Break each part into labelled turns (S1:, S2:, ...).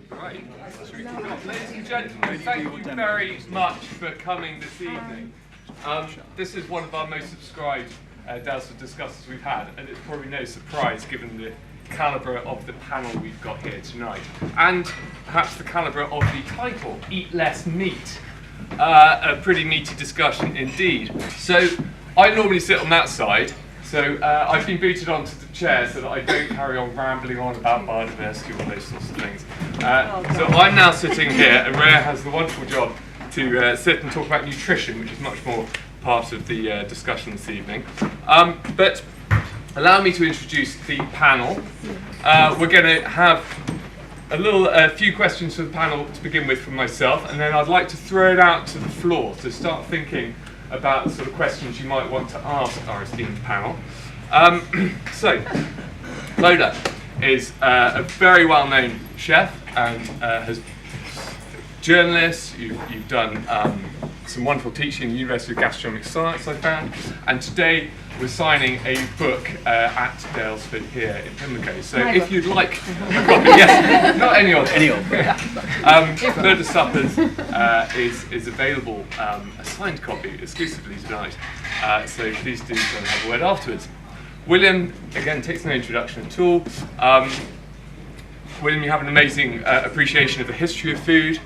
S1: Right. Ladies and gentlemen, thank you very much for coming this evening. This is one of our most subscribed Daylesford Discusses we've had, and it's probably no surprise given the calibre of the panel we've got here tonight, and perhaps the calibre of the title, Eat Less Meat. A pretty meaty discussion indeed. So I normally sit on that side, so I've been booted onto the chair so that I don't carry on rambling on about biodiversity or those sorts of things. So I'm now sitting here, and Rhea has the wonderful job to sit and talk about nutrition, which is much more part of the discussion this evening. But allow me to introduce the panel. We're going to have a few questions for the panel to begin with from myself, and then I'd like to throw it out to the floor to start thinking about the sort of questions you might want to ask our esteemed panel. So, Loda is a very well-known chef and has journalist. You've done some wonderful teaching in the University of Gastronomic Science, I found, and today we're signing a book at Daylesford here in Pimlico. So if you'd like a copy, yes, not any old. Loda Suppers is available, a signed copy exclusively tonight. So please do go and have a word afterwards. William, again, takes no introduction at all. William, you have an amazing appreciation of the history of food,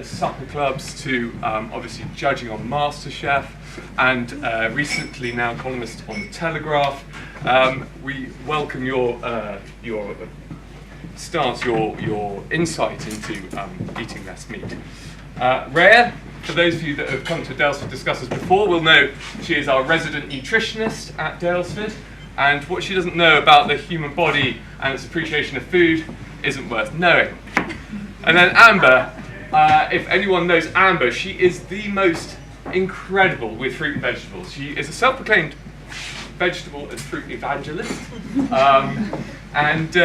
S1: supper clubs, to obviously judging on MasterChef, and recently now columnist on the Telegraph. We welcome your stance, your insight into eating less meat. Rhea, for those of you that have come to Daylesford Discusses before, will know she is our resident nutritionist at Daylesford, and what she doesn't know about the human body and its appreciation of food isn't worth knowing. And then Amber, if anyone knows Amber, she is the most incredible with fruit and vegetables. She is a self-proclaimed vegetable and fruit evangelist, and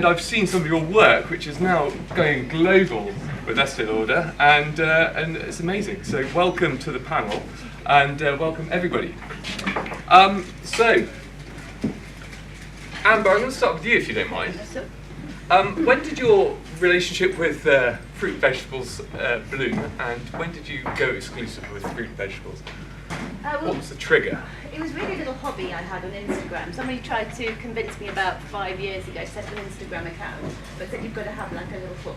S1: I've seen some of your work, which is now going global with Estee Lauder, and it's amazing. So welcome to the panel, and welcome everybody. So, Amber, I'm going to start with you if you don't mind. When did your relationship with fruit and vegetables bloom, and when did you go exclusive with fruit and vegetables? What was the trigger?
S2: It was really a little hobby I had on Instagram. Somebody tried to convince me about 5 years ago to set an Instagram account, but said you've got to have like a little book.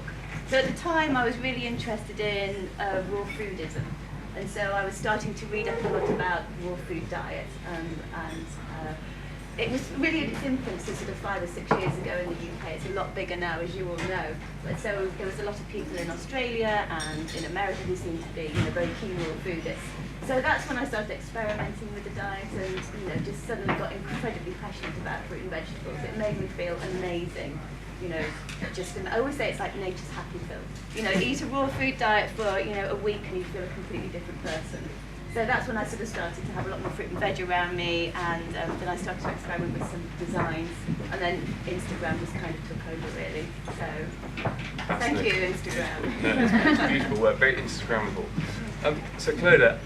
S2: So at the time I was really interested in raw foodism, and so I was starting to read up a lot about raw food diet, and it was really in its infancy sort of 5 or 6 years ago in the UK. It's a lot bigger now, as you all know. But so there was a lot of people in Australia and in America who seemed to be, very keen raw foodists. So that's when I started experimenting with the diet, and just suddenly got incredibly passionate about fruit and vegetables. It made me feel amazing. I always say it's like nature's happy pill. Eat a raw food diet for a week and you feel a completely different person. So that's when I sort of started to have a lot more fruit and veg around me, and then I started to experiment with some designs, and then Instagram just kind of took over really. So thank you, Instagram.
S1: No, it's beautiful work, very Instagrammable. So Clodagh,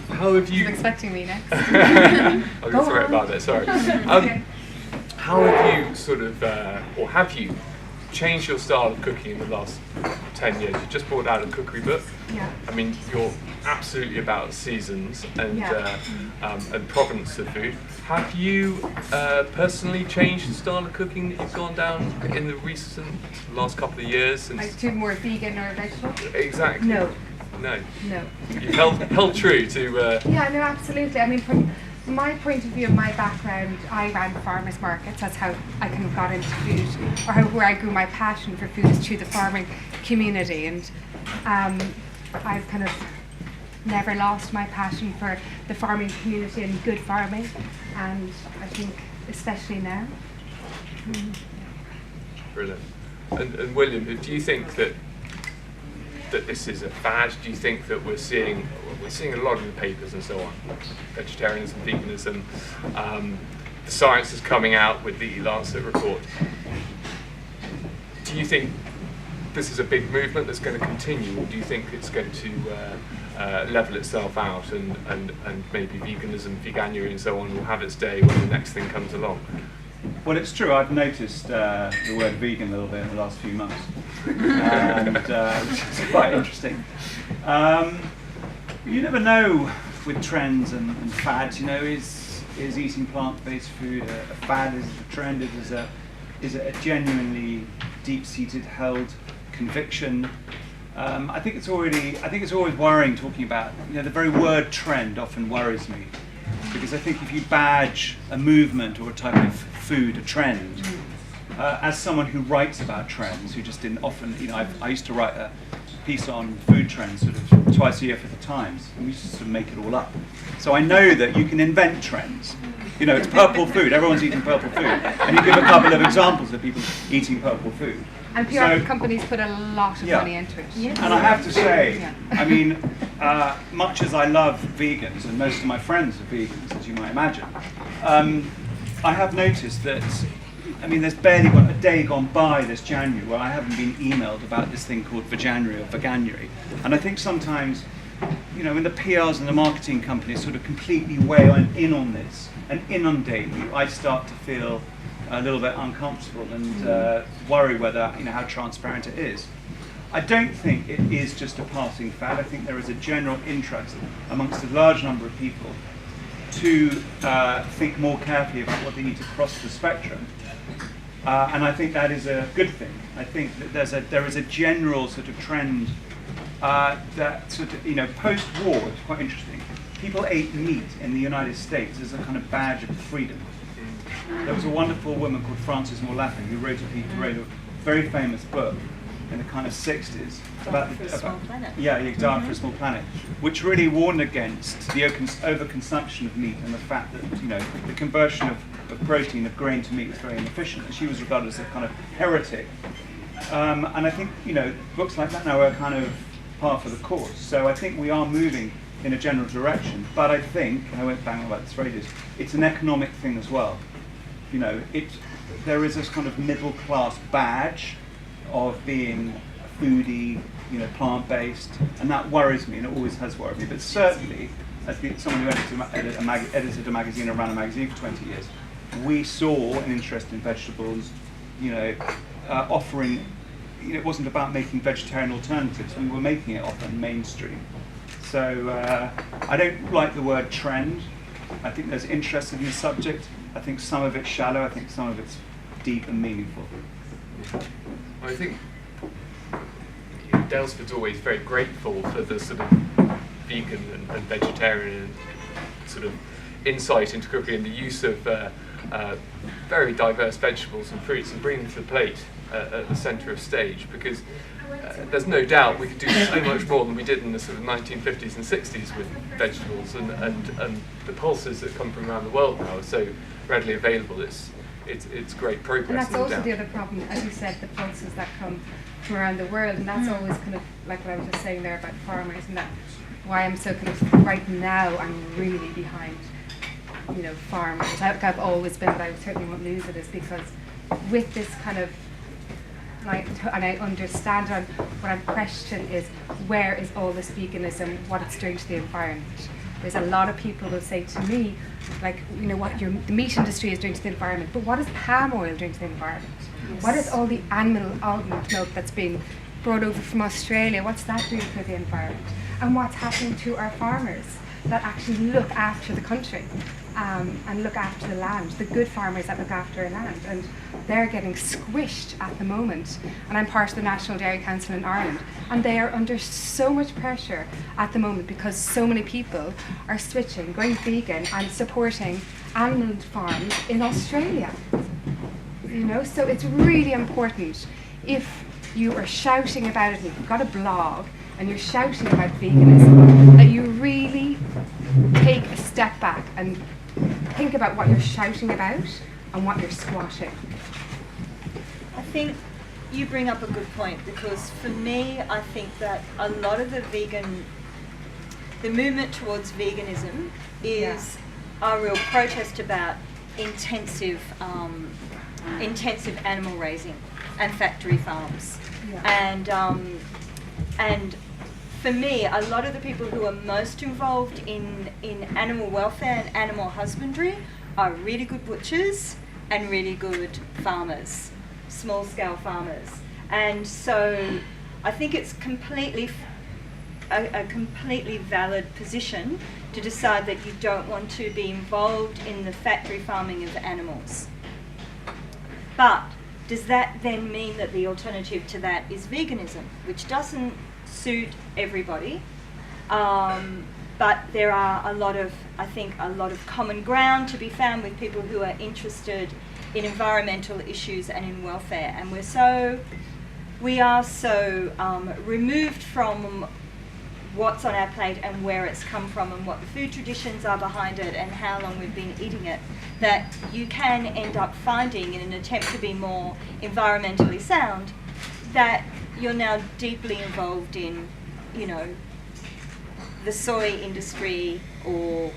S1: how have you...
S3: I was expecting me next.
S1: I was going to throw it about there, sorry. How have you sort of, or have you changed your style of cooking in the last 10 years? You just brought out a cookery book.
S3: Yeah.
S1: I mean, you're absolutely about seasons and provenance of food. Have you personally changed the style of cooking that you've gone down in the last couple of years?
S3: Like to more vegan or vegetable?
S1: Exactly.
S3: No.
S1: You've held true to...
S3: Yeah, no, absolutely. I mean, from my point of view and my background, I ran farmers markets. That's how I kind of got into food, or where I grew my passion for food is through the farming community. And I've kind of never lost my passion for the farming community and good farming. And I think especially now.
S1: Brilliant. And William, do you think that this is a fad? Do you think that we're seeing a lot in the papers and so on, vegetarianism, veganism, the science is coming out with the Lancet report. Do you think this is a big movement that's going to continue, or do you think it's going to level itself out and maybe veganism, veganuary and so on will have its day when the next thing comes along?
S4: Well, it's true. I've noticed the word vegan a little bit in the last few months, and which is quite interesting. You never know with trends and fads. Is eating plant-based food a fad? Is it a trend? Is it a genuinely deep-seated held conviction? I think it's always worrying talking about, the very word trend often worries me, because I think if you badge a movement or a type of food a trend, as someone who writes about trends, who just didn't often, I used to write a piece on food trends sort of twice a year for the Times, and we used to sort of make it all up. So I know that you can invent trends. It's purple food, everyone's eating purple food, and you give a couple of examples of people eating purple food.
S3: And PR companies put a lot of money into it.
S4: Yes. And I have to say, much as I love vegans, and most of my friends are vegans, as you might imagine, I have noticed that, there's barely a day gone by this January where I haven't been emailed about this thing called Veganuary or Veganuary. And I think sometimes, when the PRs and the marketing companies sort of completely weigh in on this and inundate you, I start to feel a little bit uncomfortable and worry whether, how transparent it is. I don't think it is just a passing fad. I think there is a general interest amongst a large number of people to think more carefully about what they need to cross the spectrum. And I think that is a good thing. I think that there is a general sort of trend that sort of, post-war, it's quite interesting. People ate meat in the United States as a kind of badge of freedom. There was a wonderful woman called Frances Moore Laffin who wrote a very famous book in the kind of 60s about
S2: for a Small Planet.
S4: Diet for a Small Planet, which really warned against the overconsumption of meat and the fact that the conversion of protein, of grain to meat was very inefficient, and she was regarded as a kind of heretic. And I think books like that now are kind of par for the course. So I think we are moving in a general direction, but I think, and I won't bang on about this for ages, it's an economic thing as well. There is this kind of middle class badge of being foodie, plant-based, and that worries me, and it always has worried me. But certainly, as someone who edited a magazine and ran a magazine for 20 years, we saw an interest in vegetables, offering, it wasn't about making vegetarian alternatives, we were making it often mainstream. So I don't like the word trend. I think there's interest in the subject. I think some of it's shallow, I think some of it's deep and meaningful.
S1: I think Daylesford's always very grateful for the sort of vegan and vegetarian sort of insight into cooking and the use of very diverse vegetables and fruits and bringing them to the plate at the centre of stage, because there's no doubt we could do so much more than we did in the sort of 1950s and 60s with vegetables, and the pulses that come from around the world now are so readily available. It's great progress.
S3: And that's also the other problem, as you said, the pulses that come from around the world, and that's always kind of like what I was just saying there about farmers, and that why I'm so kind of right now I'm really behind farmers. I've always been, but I certainly won't lose it, is because with this kind of, and I understand, and what I question is where is all this veganism, what it's doing to the environment. There's a lot of people who say to me, what the meat industry is doing to the environment, but what is palm oil doing to the environment? Yes. What is all the animal almond milk that's being brought over from Australia, what's that doing for the environment? And what's happening to our farmers that actually look after the country and look after the land, the good farmers that look after our land, and they're getting squished at the moment. And I'm part of the National Dairy Council in Ireland, and they are under so much pressure at the moment because so many people are switching, going vegan and supporting animal farms in Australia. So it's really important, if you are shouting about it, and you've got a blog and you're shouting about veganism, that you really take a step back and think about what you're shouting about and what you're squashing.
S5: I think you bring up a good point, because for me, I think that a lot of the movement towards veganism is a real protest about intensive intensive animal raising and factory farms. And for me, a lot of the people who are most involved in animal welfare and animal husbandry are really good butchers and really good farmers, small-scale farmers. And so I think it's a completely valid position to decide that you don't want to be involved in the factory farming of animals. But does that then mean that the alternative to that is veganism, which doesn't suit everybody? But there are a lot of common ground to be found with people who are interested in environmental issues and in welfare. And we are so removed from what's on our plate and where it's come from and what the food traditions are behind it and how long we've been eating it, that you can end up finding, in an attempt to be more environmentally sound, that you're now deeply involved in, the soy industry or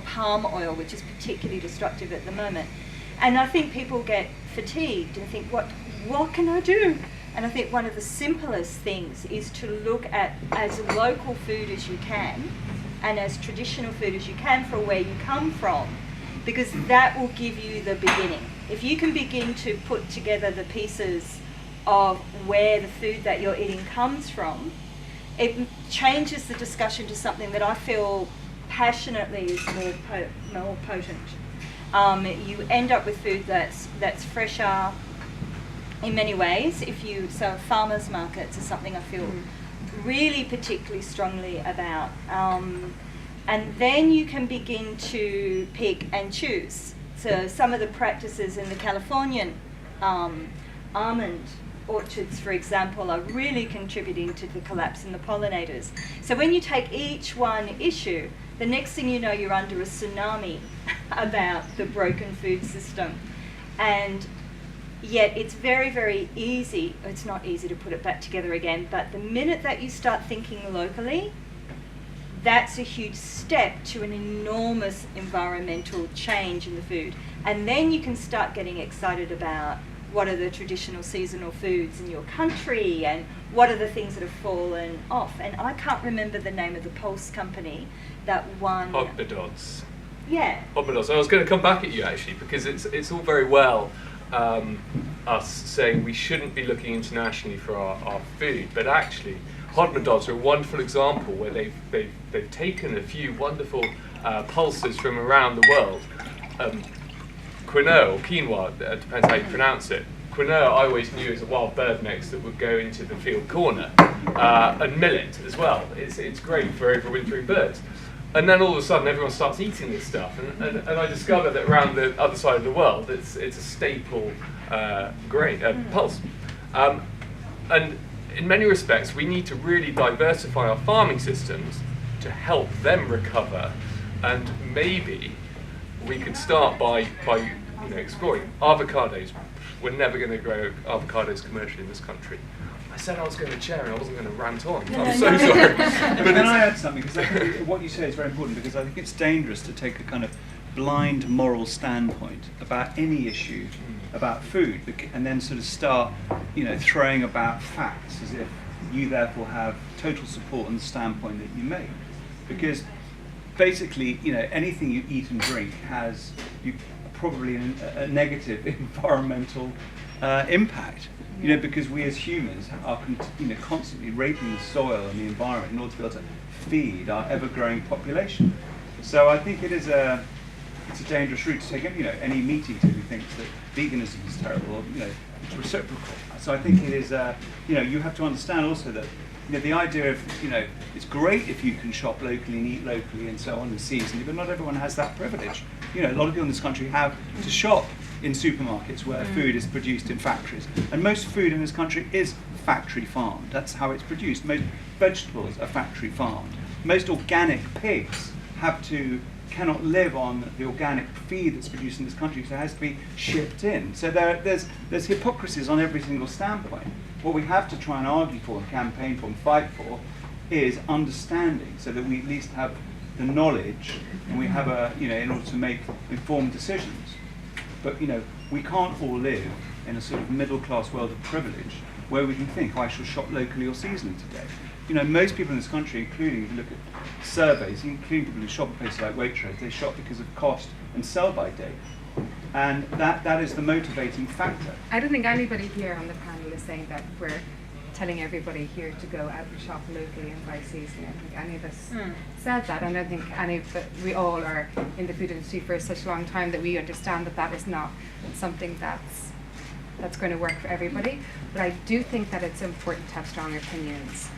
S5: palm oil, which is particularly destructive at the moment. And I think people get fatigued and think, what can I do? And I think one of the simplest things is to look at as local food as you can and as traditional food as you can for where you come from, because that will give you the beginning. If you can begin to put together the pieces of where the food that you're eating comes from, it changes the discussion to something that I feel passionately is more potent. You end up with food that's fresher in many ways. So farmers markets is something I feel really particularly strongly about. And then you can begin to pick and choose. So some of the practices in the Californian almond orchards, for example, are really contributing to the collapse in the pollinators. So when you take each one issue, the next thing you know, you're under a tsunami about the broken food system. And yet it's very, very easy, it's not easy to put it back together again, but the minute that you start thinking locally, that's a huge step to an enormous environmental change in the food. And then you can start getting excited about what are the traditional seasonal foods in your country and what are the things that have fallen off. And I can't remember the name of the Pulse company that won.
S1: Ogbedods.
S5: Yeah.
S1: Ogbedods. I was going to come back at you actually, because it's all very well us saying we shouldn't be looking internationally for our food, but actually Hodmedods are a wonderful example where they've taken a few wonderful pulses from around the world. Quinoa or quinoa, depends how you pronounce it. Quinoa I always knew as a wild bird mix that would go into the field corner, and millet as well. It's great for overwintering birds. And then all of a sudden everyone starts eating this stuff, and I discovered that around the other side of the world it's a staple grain, pulse. And in many respects we need to really diversify our farming systems to help them recover, and maybe we could start by exploring avocados. We're never going to grow avocados commercially in this country. I said I was going to chair and I wasn't going to rant on. I'm so sorry.
S4: But then I add something, because I think what you say is very important, because I think it's dangerous to take a kind of blind moral standpoint about any issue about food, and then sort of start, throwing about facts as if you therefore have total support on the standpoint that you make. Because basically, anything you eat and drink has probably a negative environmental impact. Because we as humans are constantly raping the soil and the environment in order to be able to feed our ever-growing population. So I think it's a dangerous route to take. Any meat eater who thinks that veganism is terrible, it's reciprocal. So I think it is. You have to understand also that the idea of it's great if you can shop locally and eat locally and so on and seasonally, but not everyone has that privilege. A lot of people in this country have to shop in supermarkets where food is produced in factories, and most food in this country is factory farmed. That's how it's produced. Most vegetables are factory farmed. Most organic pigs cannot live on the organic feed that's produced in this country, so it has to be shipped in. So there's hypocrisies on every single standpoint. What we have to try and argue for and campaign for and fight for is understanding, so that we at least have the knowledge and we have in order to make informed decisions. But we can't all live in a sort of middle-class world of privilege where we can think, I shall shop locally or seasonally today. Most people in this country, including, if you look at surveys, including people who shop at places like Waitrose, they shop because of cost and sell-by date. And that is the motivating factor.
S3: I don't think anybody here on the panel is saying that we're telling everybody here to go out and shop locally and buy seasonally. I don't think any of us said that. I don't think we all are in the food industry for such a long time that we understand that is not something that's going to work for everybody. But I do think that it's important to have strong opinions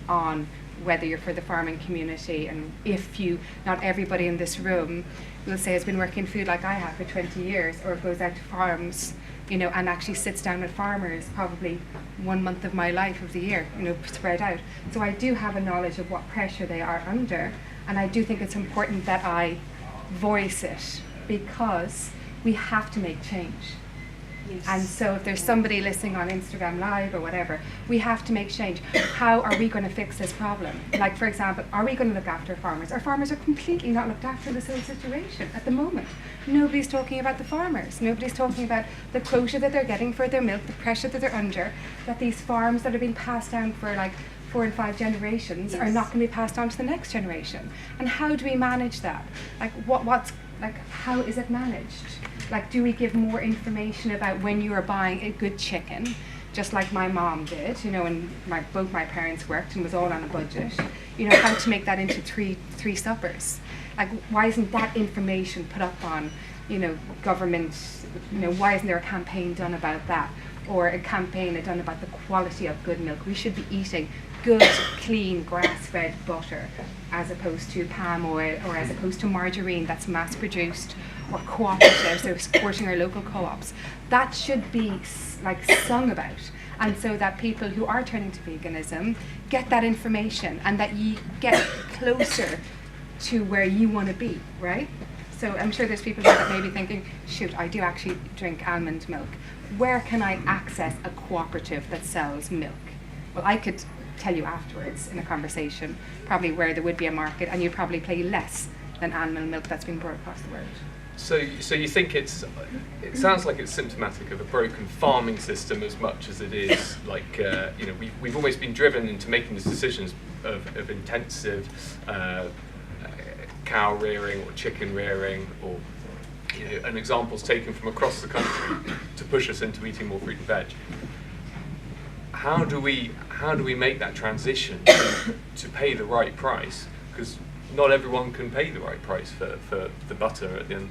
S3: on whether you're for the farming community, and not everybody in this room will say has been working food like I have for 20 years, or goes out to farms, and actually sits down with farmers probably 1 month of my life of the year, spread out. So I do have a knowledge of what pressure they are under, and I do think it's important that I voice it, because we have to make change.
S5: Yes.
S3: And so if there's somebody listening on Instagram Live or whatever, we have to make change. How are we going to fix this problem? Like, for example, are we going to look after farmers? Our farmers are completely not looked after in this whole situation at the moment. Nobody's talking about the farmers. Nobody's talking about the quota that they're getting for their milk, the pressure that they're under, that these farms that are being passed down for like 4 and 5 generations are not going to be passed on to the next generation. And how do we manage that? Like, how is it managed? Like, do we give more information about when you are buying a good chicken, just like my mom did, and both my parents worked and was all on a budget, how to make that into three suppers? Like, why isn't that information put up on, government, why isn't there a campaign done about that? Or a campaign done about the quality of good milk? We should be eating good, clean, grass-fed butter, as opposed to palm oil, or as opposed to margarine that's mass-produced, or cooperatives, so supporting our local co-ops. That should be sung about, and so that people who are turning to veganism get that information, and that you get closer to where you want to be, right? So I'm sure there's people here that may be thinking, shoot, I do actually drink almond milk. Where can I access a cooperative that sells milk? Well, I could tell you afterwards in a conversation probably where there would be a market, and you'd probably pay less than animal milk that's been brought across the world.
S1: So you think it sounds like it's symptomatic of a broken farming system as much as it is like we've almost been driven into making these decisions of intensive cow rearing or chicken rearing, or an example's taken from across the country to push us into eating more fruit and veg. How do we make that transition to pay the right price? Because not everyone can pay the right price for the butter at the end.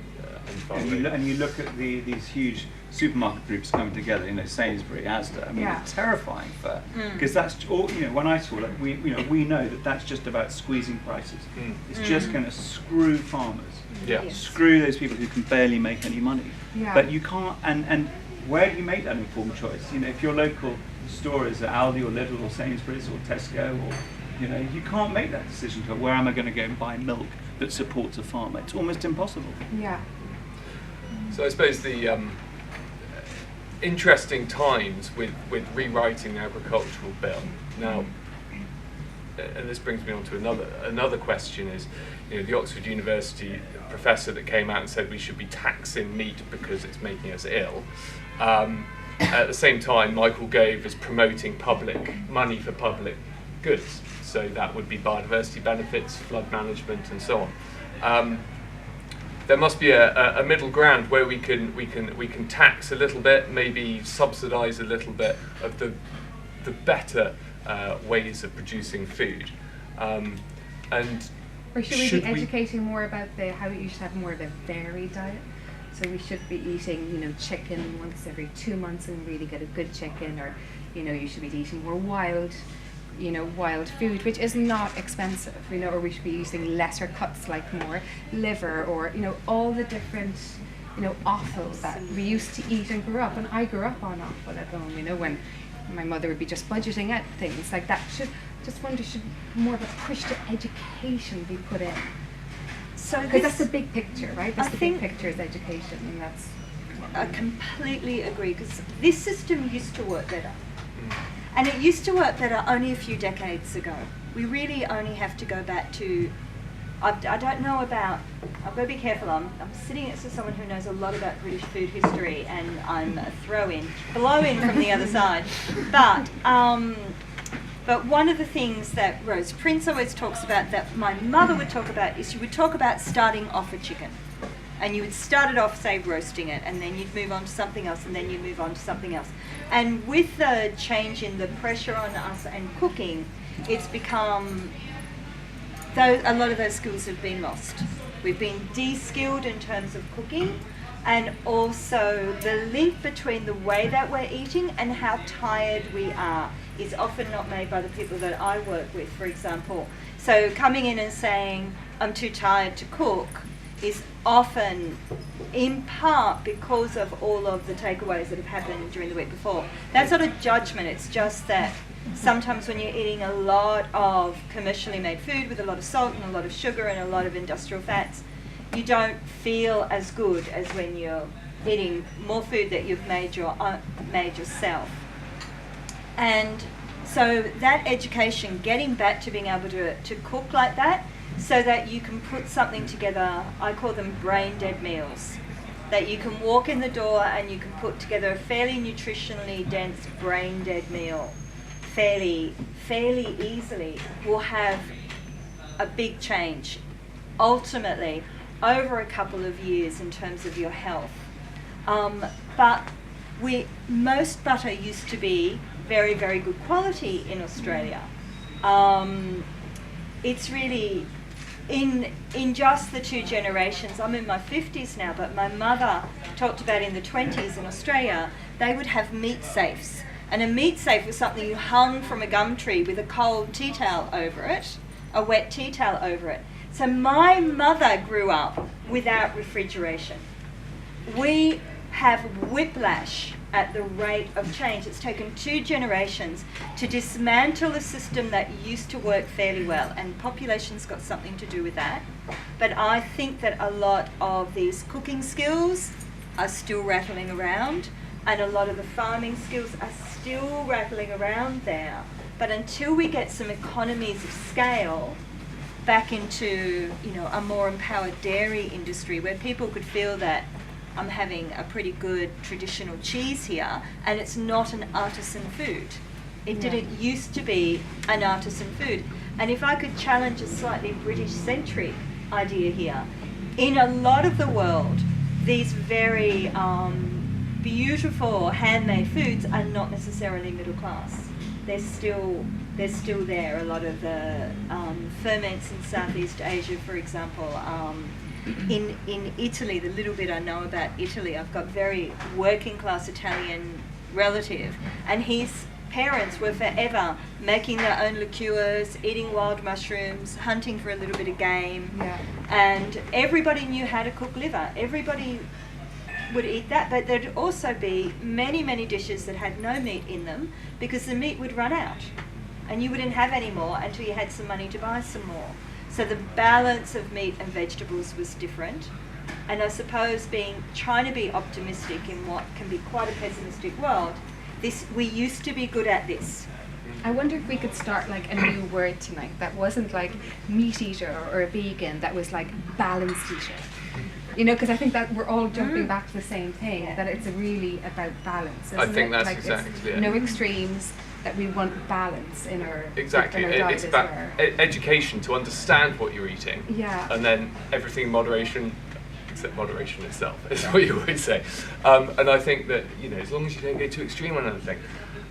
S4: And you look at these huge supermarket groups coming together, Sainsbury, Asda. I mean, it's terrifying because that's all. When I saw it, we know that that's just about squeezing prices. It's just going to screw farmers, screw those people who can barely make any money. But you can't. And where do you make that informed choice? If your local store is at Aldi or Lidl or Sainsbury's or Tesco, or you can't make that decision to where am I going to go and buy milk that supports a farmer. It's almost impossible.
S3: Yeah.
S1: So I suppose the interesting times with rewriting the agricultural bill now, and this brings me on to another question is, the Oxford University professor that came out and said we should be taxing meat because it's making us ill. At the same time, Michael Gove is promoting money for public goods, so that would be biodiversity benefits, flood management, and so on. There must be a middle ground where we can tax a little bit, maybe subsidise a little bit of the better ways of producing food.
S3: Or should we be educating more about how you should have more of a varied diet? So we should be eating, chicken once every 2 months and really get a good chicken, or, you should be eating more wild food, which is not expensive, or we should be using lesser cuts, like more liver, or, all the different, offals that we used to eat and grew up. And I grew up on offal at home, when my mother would be just budgeting at things like that. Should more of a push to education be put in? Because that's the big picture, right? That's the big picture is education, and that's...
S5: I completely agree, because this system used to work better. And it used to work better only a few decades ago. We really only have to go back to I don't know about, I've got to be careful, I'm sitting next to someone who knows a lot about British food history, and I'm a blow-in from the other side. But one of the things that Rose Prince always talks about, that my mother would talk about, is she would talk about starting off a chicken. And you would start it off, say, roasting it, and then you'd move on to something else, and then you'd move on to something else. And with the change in the pressure on us and cooking, it's become, a lot of those skills have been lost. We've been de-skilled in terms of cooking, and also the link between the way that we're eating and how tired we are is often not made by the people that I work with, for example. So coming in and saying, I'm too tired to cook, is often in part because of all of the takeaways that have happened during the week before. That's not a judgment, it's just that sometimes when you're eating a lot of commercially made food with a lot of salt and a lot of sugar and a lot of industrial fats, you don't feel as good as when you're eating more food that you've made yourself. And so that education, getting back to being able to cook like that, so that you can put something together, I call them brain dead meals, that you can walk in the door and you can put together a fairly nutritionally dense brain dead meal fairly easily, will have a big change ultimately over a couple of years in terms of your health. But most butter used to be very, very good quality in Australia. It's really, in just the two generations, I'm in my 50s now, but my mother talked about in the 20s in Australia, they would have meat safes. And a meat safe was something you hung from a gum tree with a cold tea towel over it, a wet tea towel over it. So my mother grew up without refrigeration. We have whiplash at the rate of change. It's taken 2 generations to dismantle a system that used to work fairly well, and population's got something to do with that. But I think that a lot of these cooking skills are still rattling around, and a lot of the farming skills are still rattling around there. But until we get some economies of scale back into, a more empowered dairy industry where people could feel that I'm having a pretty good traditional cheese here, and it's not an artisan food. It didn't used to be an artisan food. And if I could challenge a slightly British-centric idea here, in a lot of the world, these very beautiful handmade foods are not necessarily middle class. They're still there. A lot of the ferments in Southeast Asia, for example, in Italy, the little bit I know about Italy, I've got very working class Italian relative, and his parents were forever making their own liqueurs, eating wild mushrooms, hunting for a little bit of game, and everybody knew how to cook liver. Everybody would eat that, but there'd also be many, many dishes that had no meat in them because the meat would run out and you wouldn't have any more until you had some money to buy some more. So the balance of meat and vegetables was different. And I suppose trying to be optimistic in what can be quite a pessimistic world, we used to be good at this.
S3: I wonder if we could start like a new word tonight that wasn't like meat eater or a vegan, that was like balanced eater. Because I think that we're all jumping back to the same thing, that it's really about balance, isn't
S1: I think
S3: it?
S1: that's
S3: like
S1: exactly it.
S3: No extremes, that we want balance in our
S1: Exactly.
S3: in our diet
S1: It's
S3: as
S1: about
S3: well.
S1: education to understand what you're eating.
S3: Yeah.
S1: And then everything in moderation, except moderation itself, is what you would say. And I think that, as long as you don't go too extreme on anything.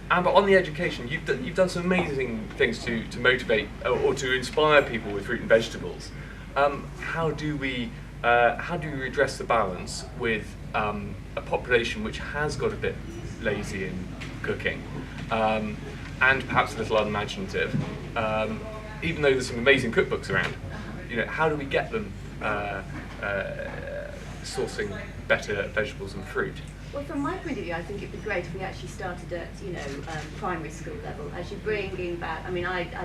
S1: But on the education, you've done some amazing things to motivate or to inspire people with fruit and vegetables. How do we address the balance with a population which has got a bit lazy in cooking and perhaps a little unimaginative, even though there's some amazing cookbooks around? How do we get them sourcing better vegetables and fruit?
S2: Well, from my point of view, I think it'd be great if we actually started at, primary school level, as you're bringing back. I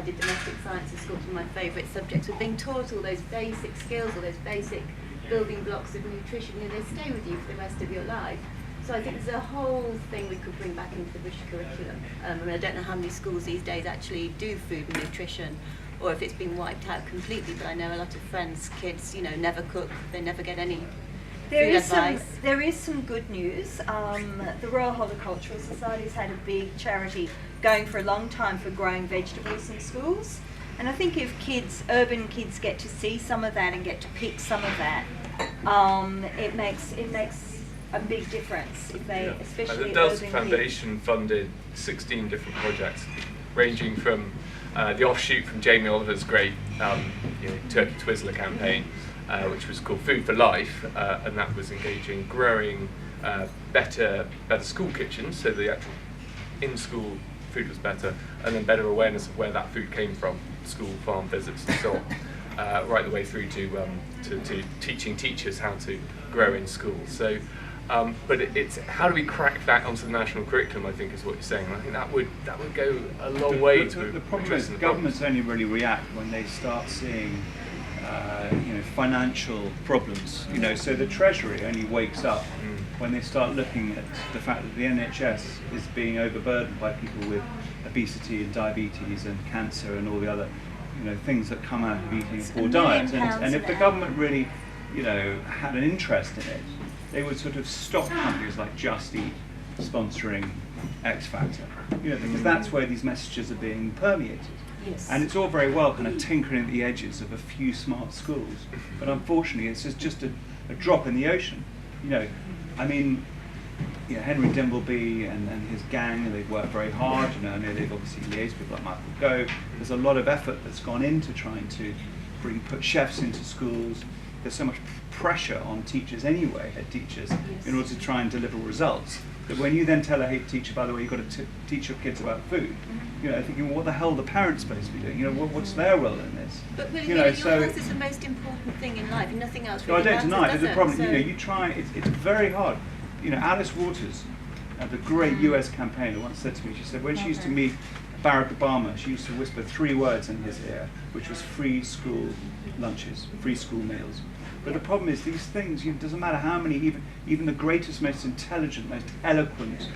S2: did domestic science at school, one of my favourite subjects. We're being taught all those basic skills, all those basic building blocks of nutrition, they stay with you for the rest of your life. So I think there's a whole thing we could bring back into the British curriculum. I mean, I don't know how many schools these days actually do food and nutrition, or if it's been wiped out completely, but I know a lot of friends' kids, you know, never cook, they never get any food advice.
S5: There is some good news. The Royal Horticultural Society's had a big charity going for a long time for growing vegetables in schools. And I think if urban kids get to see some of that and get to pick some of that, it makes a big difference if they, especially
S1: the Daylesford Foundation funded 16 different projects, ranging from the offshoot from Jamie Oliver's great Turkey Twizzler campaign, which was called Food for Life, and that was engaging growing better school kitchens, so the actual in-school food was better, and then better awareness of where that food came from, school farm visits and so on, right the way through to teaching teachers how to grow in schools. So, but it's how do we crack that onto the national curriculum, I think is what you're saying. And I think that would go a long way to
S4: the problem is governments only really react when they start seeing financial problems. So the Treasury only wakes up when they start looking at the fact that the NHS is being overburdened by people with obesity and diabetes and cancer and all the other things that come out of eating a poor diet. And if the government really had an interest in it, they would sort of stop companies like Just Eat sponsoring X Factor, because that's where these messages are being permeated.
S5: Yes.
S4: And it's all very well kind of tinkering at the edges of a few smart schools, but unfortunately it's just a drop in the ocean. Henry Dimbleby and his gang, they've worked very hard. I know they've obviously liaised with people like Michael Gove. There's a lot of effort that's gone into trying to put chefs into schools. There's so much pressure on teachers anyway, head teachers, in order to try and deliver results, that when you then tell a head teacher, by the way, you've got to teach your kids about food, thinking, what the hell are the parents supposed to be doing? What's their role in this?
S2: But really, your health is the most important thing in life, and nothing else really matters.
S4: I don't deny it. There's a problem.
S2: So
S4: You try. It's very hard. Alice Waters, the great US campaigner, once said to me, she said when she used to meet Barack Obama, she used to whisper 3 words in his ear, which was free school lunches, free school meals. But the problem is these things, it doesn't matter how many, even the greatest, most intelligent, most eloquent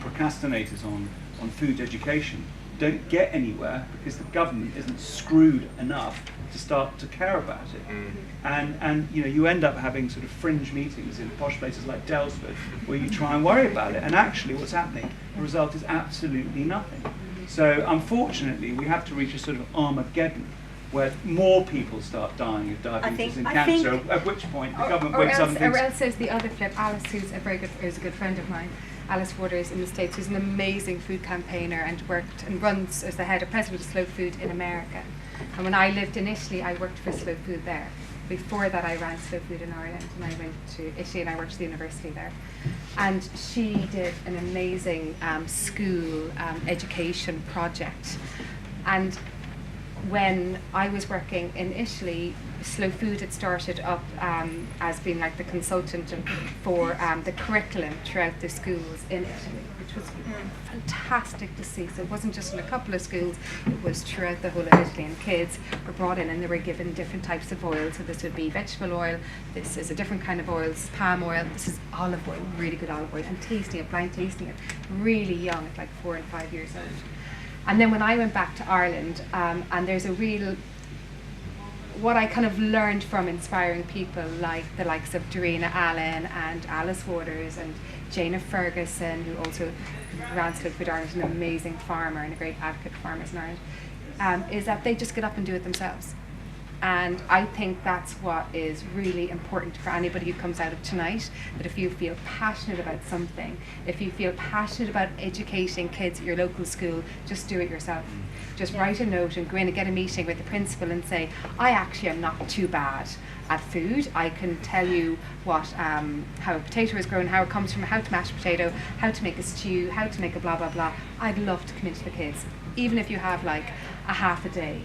S4: procrastinators on food education don't get anywhere because the government isn't screwed enough to start to care about it. And you end up having sort of fringe meetings in posh places like Daylesford where you try and worry about it, and actually what's happening, the result is absolutely nothing. So unfortunately we have to reach a sort of Armageddon where more people start dying of diabetes and cancer, at which point the government wakes up and thinks...
S3: Or else there's the other flip. Alice, who's a good friend of mine, Alice Waters in the States, who's an amazing food campaigner and worked and runs as the head of president of Slow Food in America. And when I lived in Italy, I worked for Slow Food there. Before that, I ran Slow Food in Ireland, and I went to Italy and I worked at the university there. And she did an amazing school education project. And when I was working in Italy, Slow Food had started up as being like the consultant for the curriculum throughout the schools in Italy, which was fantastic to see. So it wasn't just in a couple of schools, it was throughout the whole of Italy, and kids were brought in and they were given different types of oil. So this would be vegetable oil, this is a different kind of oil, this is palm oil, this is olive oil, really good olive oil, and tasting it, blind tasting it, really young, at like 4 and 5 years old. And then when I went back to Ireland, and there's a real, what I kind of learned from inspiring people like the likes of Darina Allen and Alice Waters and Jana Ferguson, who also ran Slow Food Ireland, an amazing farmer and a great advocate for farmers in Ireland, is that they just get up and do it themselves. And I think that's what is really important for anybody who comes out of tonight, that if you feel passionate about something, if you feel passionate about educating kids at your local school, just do it yourself. Just write a note and go in and get a meeting with the principal and say, I actually am not too bad at food. I can tell you what, how a potato is grown, how it comes from, how to mash a potato, how to make a stew, how to make a blah, blah, blah. I'd love to come into the kids, even if you have like a half a day.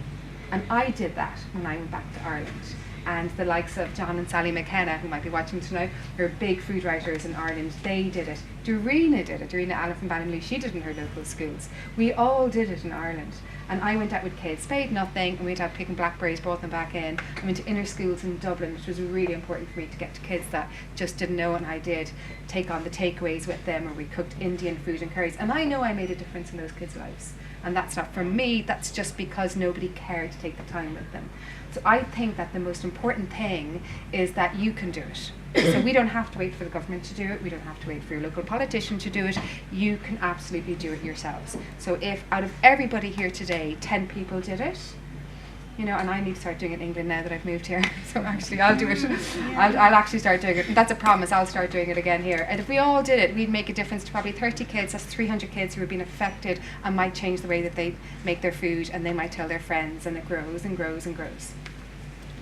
S3: And I did that when I went back to Ireland. And the likes of John and Sally McKenna, who might be watching tonight, who are big food writers in Ireland, they did it. Dorina did it. Dorina Allen from Ballymaloe, she did it in her local schools. We all did it in Ireland. And I went out with kids, paid nothing, and we went out picking blackberries, brought them back in. I went to inner schools in Dublin, which was really important for me to get to kids that just didn't know, and I did take on the takeaways with them, or we cooked Indian food and curries. And I know I made a difference in those kids' lives. And that's not from me, that's just because nobody cared to take the time with them. So I think that the most important thing is that you can do it. So we don't have to wait for the government to do it, we don't have to wait for your local politician to do it, you can absolutely do it yourselves. So if out of everybody here today, 10 people did it, you know, and I need to start doing it in England now that I've moved here, so actually I'll do it. I'll actually start doing it. That's a promise, I'll start doing it again here. And if we all did it, we'd make a difference to probably 30 kids, that's 300 kids who have been affected and might change the way that they make their food, and they might tell their friends, and it grows and grows and grows.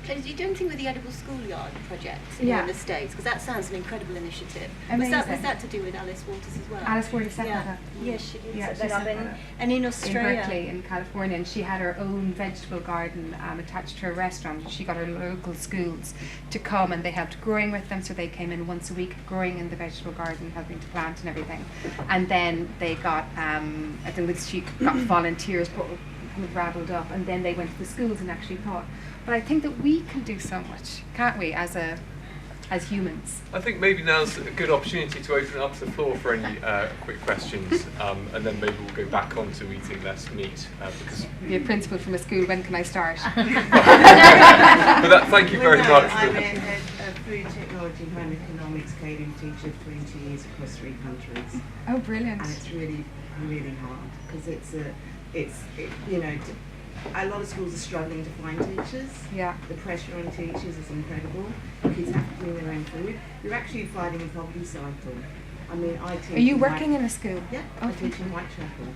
S2: So did you do anything with the Edible Schoolyard project in the States? Because that sounds an incredible initiative. Was that to do with Alice Waters as well?
S3: Alice Waters set that up.
S2: Yes, she did.
S3: Yeah,
S2: set
S3: she
S2: that up.
S3: set that up.
S2: And in Australia.
S3: In Berkeley, in California, and she had her own vegetable garden attached to her restaurant. She got her local schools to come, and they helped growing with them, so they came in once a week growing in the vegetable garden, helping to plant and everything. And then they got, I think she got volunteers rabbled up, and then they went to the schools and actually taught. But I think that we can do so much, can't we, as humans?
S1: I think maybe now's a good opportunity to open up the floor for any quick questions, and then maybe we'll go back on to eating less meat. Because
S3: be a principal from a school, when can I start?
S1: But thank you very much.
S6: I'm a food technology home economics catering teacher of 20 years across 3 countries.
S3: Oh, brilliant.
S6: And it's really, really hard, because you know, a lot of schools are struggling to find teachers.
S3: Yeah.
S6: The pressure on teachers is incredible. Kids have to bring their own food. You're actually fighting a poverty cycle. I mean, I teach.
S3: Are you working in a school?
S6: Yeah, I teach in Whitechapel.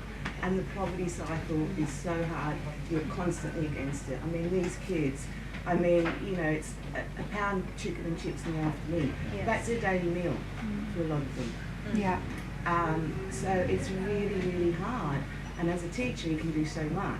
S6: And the poverty cycle is so hard, you're constantly against it. I mean, these kids, I mean, you know, it's a pound chicken and chips in the afternoon.
S2: Yes.
S6: That's their daily meal for a lot of them.
S3: Yeah.
S6: So it's really, really hard. And as a teacher, you can do so much.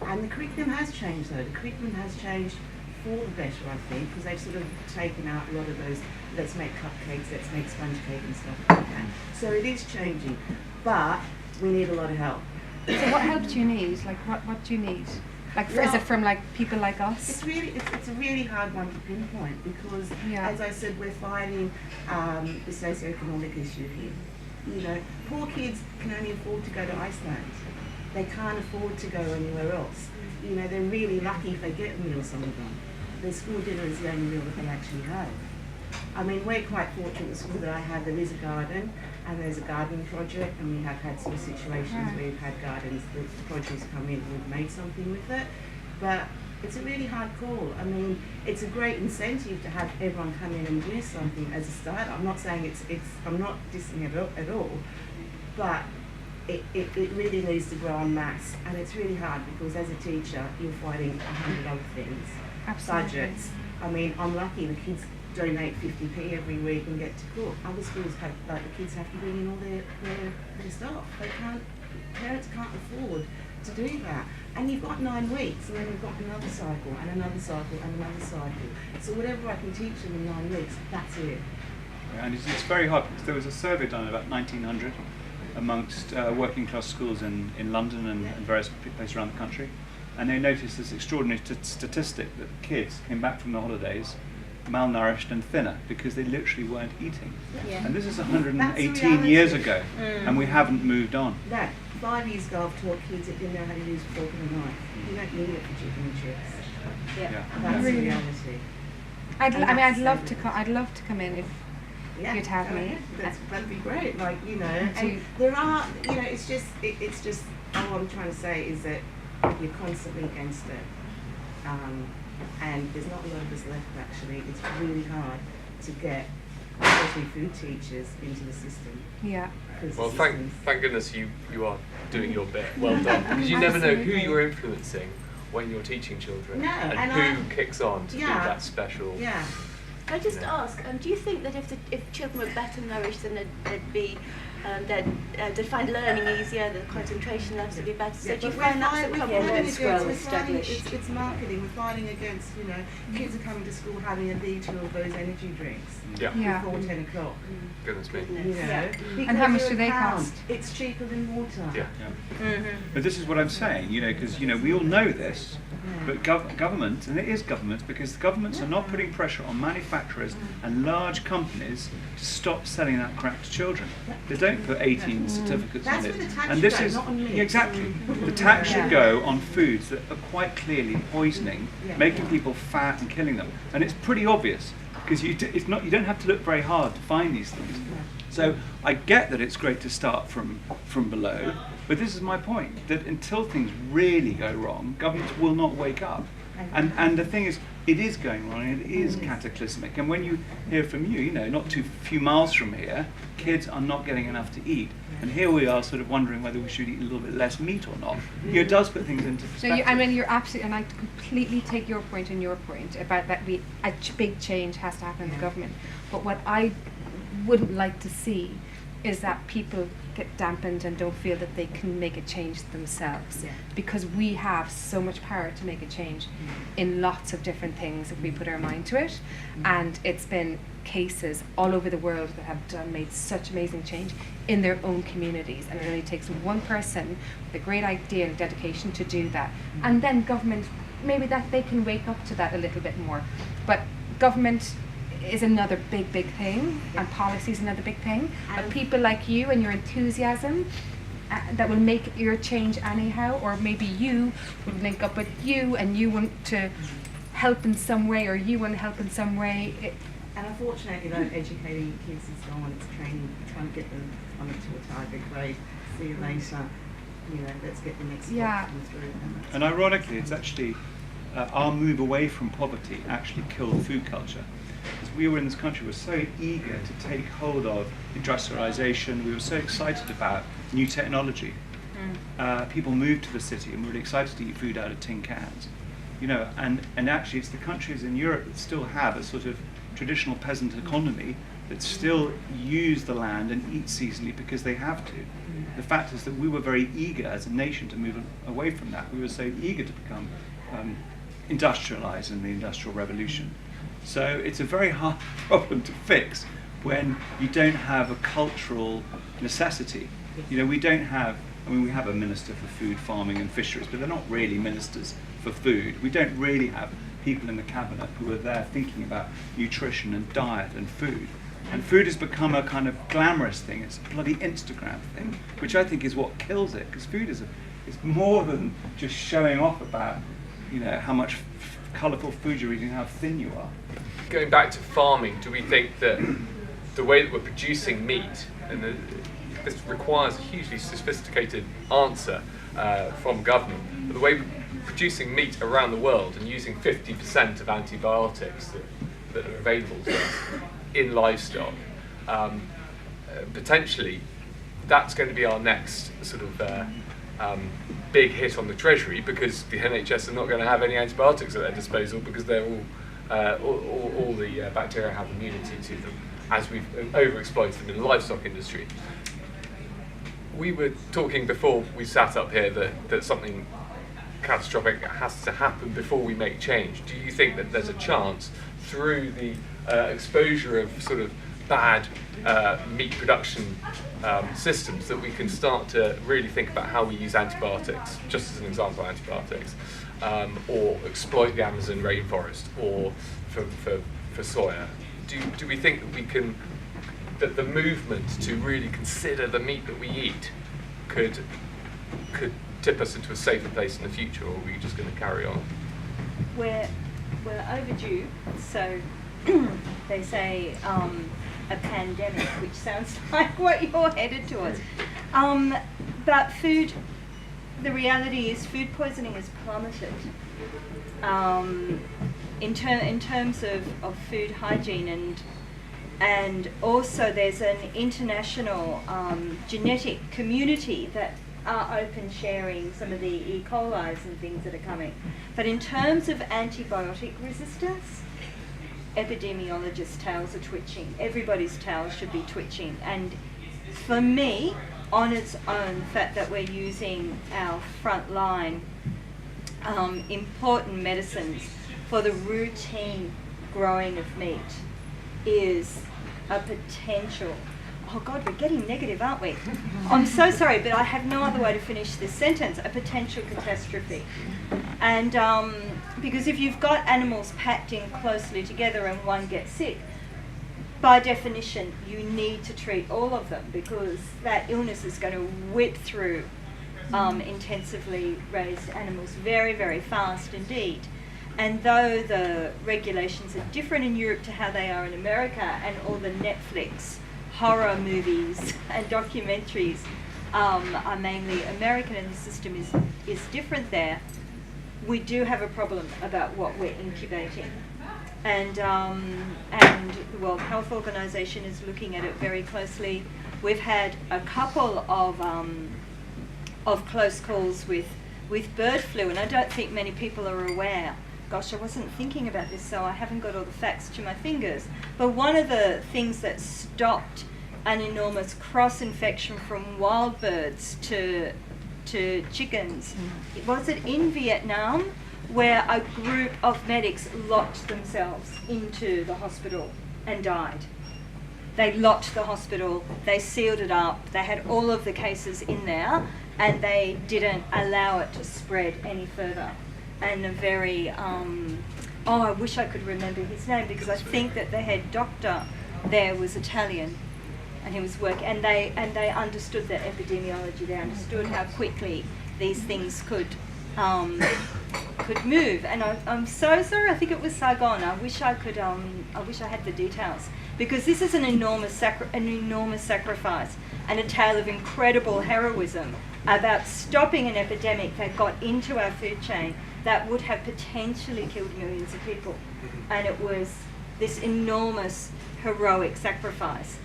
S6: And the curriculum has changed, though. The curriculum has changed for the better, I think, because they've sort of taken out a lot of those, let's make cupcakes, let's make sponge cake and stuff like that. So it is changing, but we need a lot of help.
S3: So what help do you need? Like, what do you need? Like, is it from like people like us?
S6: It's a really hard one to pinpoint, because, as I said, we're fighting the socioeconomic issue here. You know, poor kids can only afford to go to Iceland. They can't afford to go anywhere else. You know, they're really lucky if they get a meal, some of them. Their school dinner is the only meal that they actually have. I mean, we're quite fortunate at the school that I have. There is a garden, and there's a gardening project, and we have had some situations where we've had gardens, the produce come in and we've made something with it. But it's a really hard call. I mean, it's a great incentive to have everyone come in and do something as a start. I'm not saying I'm not dissing it at all, but it really needs to grow en masse, and it's really hard because as a teacher you're fighting 100 other things.
S3: Absolutely.
S6: Budgets. I mean, I'm lucky the kids donate 50p every week and get to cook. Other schools have, like, the kids have to bring in all their stuff. Parents can't afford to do that. And you've got 9 weeks, and then you've got another cycle and another cycle and another cycle. So whatever I can teach them in 9 weeks, that's it.
S4: And it's very hard, because there was a survey done about 1900 amongst working class schools in London and various places around the country, and they noticed this extraordinary statistic that kids came back from the holidays malnourished and thinner because they literally weren't eating.
S2: Yeah.
S4: And this is 118 years ago, and we haven't moved on.
S6: That 5 years ago I've taught kids that didn't know how to use a fork and a knife. You don't need it for chicken and chips.
S2: Yeah.
S6: That's the reality.
S3: I'd love to come in if you'd have me.
S6: That'd be great. Like, you know, and there are, you know, it's just all I'm trying to say is that you're constantly against it, and there's not a lot of us left. Actually, it's really hard to get especially food teachers into the system.
S3: Yeah.
S1: Well, thank goodness you are doing your bit. Well done, because you never know who you're influencing when you're teaching children, and who kicks on to be that special.
S2: Can I just ask, do you think that if children were better nourished, then they'd be They find learning easier, the concentration levels will be better. So do you
S6: but
S2: find that's a
S6: we're
S2: problem?
S6: fighting it's marketing. We're fighting against, kids are coming to school having a liter of those energy drinks before 10 o'clock.
S1: Goodness me.
S3: And how much do they cost?
S6: It's cheaper than water.
S1: Yeah.
S4: But this is what I'm saying, because we all know this, but government, and it is government, because the governments are not putting pressure on manufacturers and large companies to stop selling that crap to children. They don't put 18 certificates on it. And this is not on me. Exactly. The tax should go on foods that are quite clearly poisoning, making people fat and killing them. And it's pretty obvious, because you don't have to look very hard to find these things. So I get that it's great to start from below, but this is my point, that until things really go wrong, governments will not wake up. And the thing is, it is going wrong, and it is cataclysmic. And when you hear from you, not too few miles from here, kids are not getting enough to eat. And here we are sort of wondering whether we should eat a little bit less meat or not. It does put things into perspective.
S3: No, you're absolutely, and I completely take your point and your point about that a big change has to happen in the government. But what I wouldn't like to see is that people get dampened and don't feel that they can make a change themselves, because we have so much power to make a change in lots of different things if we put our mind to it. And it's been cases all over the world that have made such amazing change in their own communities, and it only takes one person with a great idea and dedication to do that. And then government, maybe that they can wake up to that a little bit more. But government is another big thing, and policy is another big thing. But people like you and your enthusiasm that will make your change anyhow, or maybe you would link up with you and you want to help in some way, or you want to help in some way.
S6: And unfortunately, educating kids and so on, it's training, trying to get them on to a target grade. See you later. Let's get the next step through.
S4: And ironically, it's actually our move away from poverty actually killed food culture. Because we were in this country, were so eager to take hold of industrialization. We were so excited about new technology. People moved to the city and were really excited to eat food out of tin cans. And actually it's the countries in Europe that still have a sort of traditional peasant economy that still use the land and eat seasonally because they have to. The fact is that we were very eager as a nation to move away from that. We were so eager to become industrialized in the Industrial Revolution. So it's a very hard problem to fix when you don't have a cultural necessity. We don't have, we have a minister for food, farming and fisheries, but they're not really ministers for food. We don't really have people in the cabinet who are there thinking about nutrition and diet and food. And food has become a kind of glamorous thing. It's a bloody Instagram thing, which I think is what kills it, because food is more than just showing off about, how much colourful food you're eating, how thin you are.
S1: Going back to farming, do we think that the way that we're producing meat, and this requires a hugely sophisticated answer from government, but the way we're producing meat around the world and using 50% of antibiotics that are available to us in livestock, potentially that's going to be our next sort of big hit on the Treasury, because the NHS are not going to have any antibiotics at their disposal because they're all the bacteria have immunity to them, as we've overexploited them in the livestock industry. We were talking before we sat up here that something catastrophic has to happen before we make change. Do you think that there's a chance through the exposure of sort of bad meat production systems that we can start to really think about how we use antibiotics, just as an example, antibiotics, or exploit the Amazon rainforest, or for soya? Do we think that we can, that the movement to really consider the meat that we eat could tip us into a safer place in the future, or are we just going to carry on?
S5: We're overdue, so they say a pandemic, which sounds like what you're headed towards. But the reality is food poisoning has plummeted. In terms of food hygiene, and also there's an international genetic community that are open sharing some of the E. coli's and things that are coming. But in terms of antibiotic resistance, epidemiologists' tails are twitching. Everybody's tails should be twitching. And For me, on its own, the fact that we're using our frontline important medicines for the routine growing of meat is a potential. Oh God, we're getting negative, aren't we? I'm so sorry, but I have no other way to finish this sentence. A potential catastrophe. And because if you've got animals packed in closely together and one gets sick, by definition, you need to treat all of them, because that illness is going to whip through intensively raised animals very, very fast indeed. And though the regulations are different in Europe to how they are in America, and all the Netflix horror movies and documentaries are mainly American, and the system is different there, we do have a problem about what we're incubating. And the World Health Organization is looking at it very closely. We've had a couple of close calls with bird flu, and I don't think many people are aware. Gosh, I wasn't thinking about this, so I haven't got all the facts to my fingers. But one of the things that stopped an enormous cross-infection from wild birds to chickens, was it in Vietnam, where a group of medics locked themselves into the hospital and died. They locked the hospital, they sealed it up, they had all of the cases in there, and they didn't allow it to spread any further. And a very, I wish I could remember his name, because I think that the head doctor there was Italian, and he was working, and they understood the epidemiology. They understood how quickly these things could move. And I'm so sorry. I think it was Saigon. I wish I could. I wish I had the details, because this is an enormous sacrifice, and a tale of incredible heroism about stopping an epidemic that got into our food chain that would have potentially killed millions of people. And it was this enormous heroic sacrifice.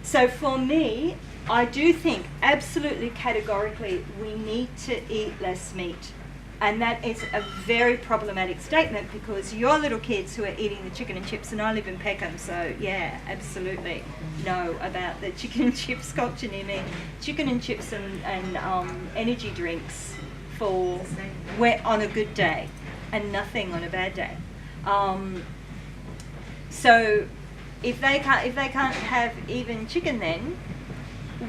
S5: So for me, I do think absolutely categorically we need to eat less meat. And that is a very problematic statement, because your little kids who are eating the chicken and chips, and I live in Peckham, so yeah, absolutely know about the chicken and chips culture near me. Chicken and chips and energy drinks for on a good day, and nothing on a bad day. So if they can't have even chicken, then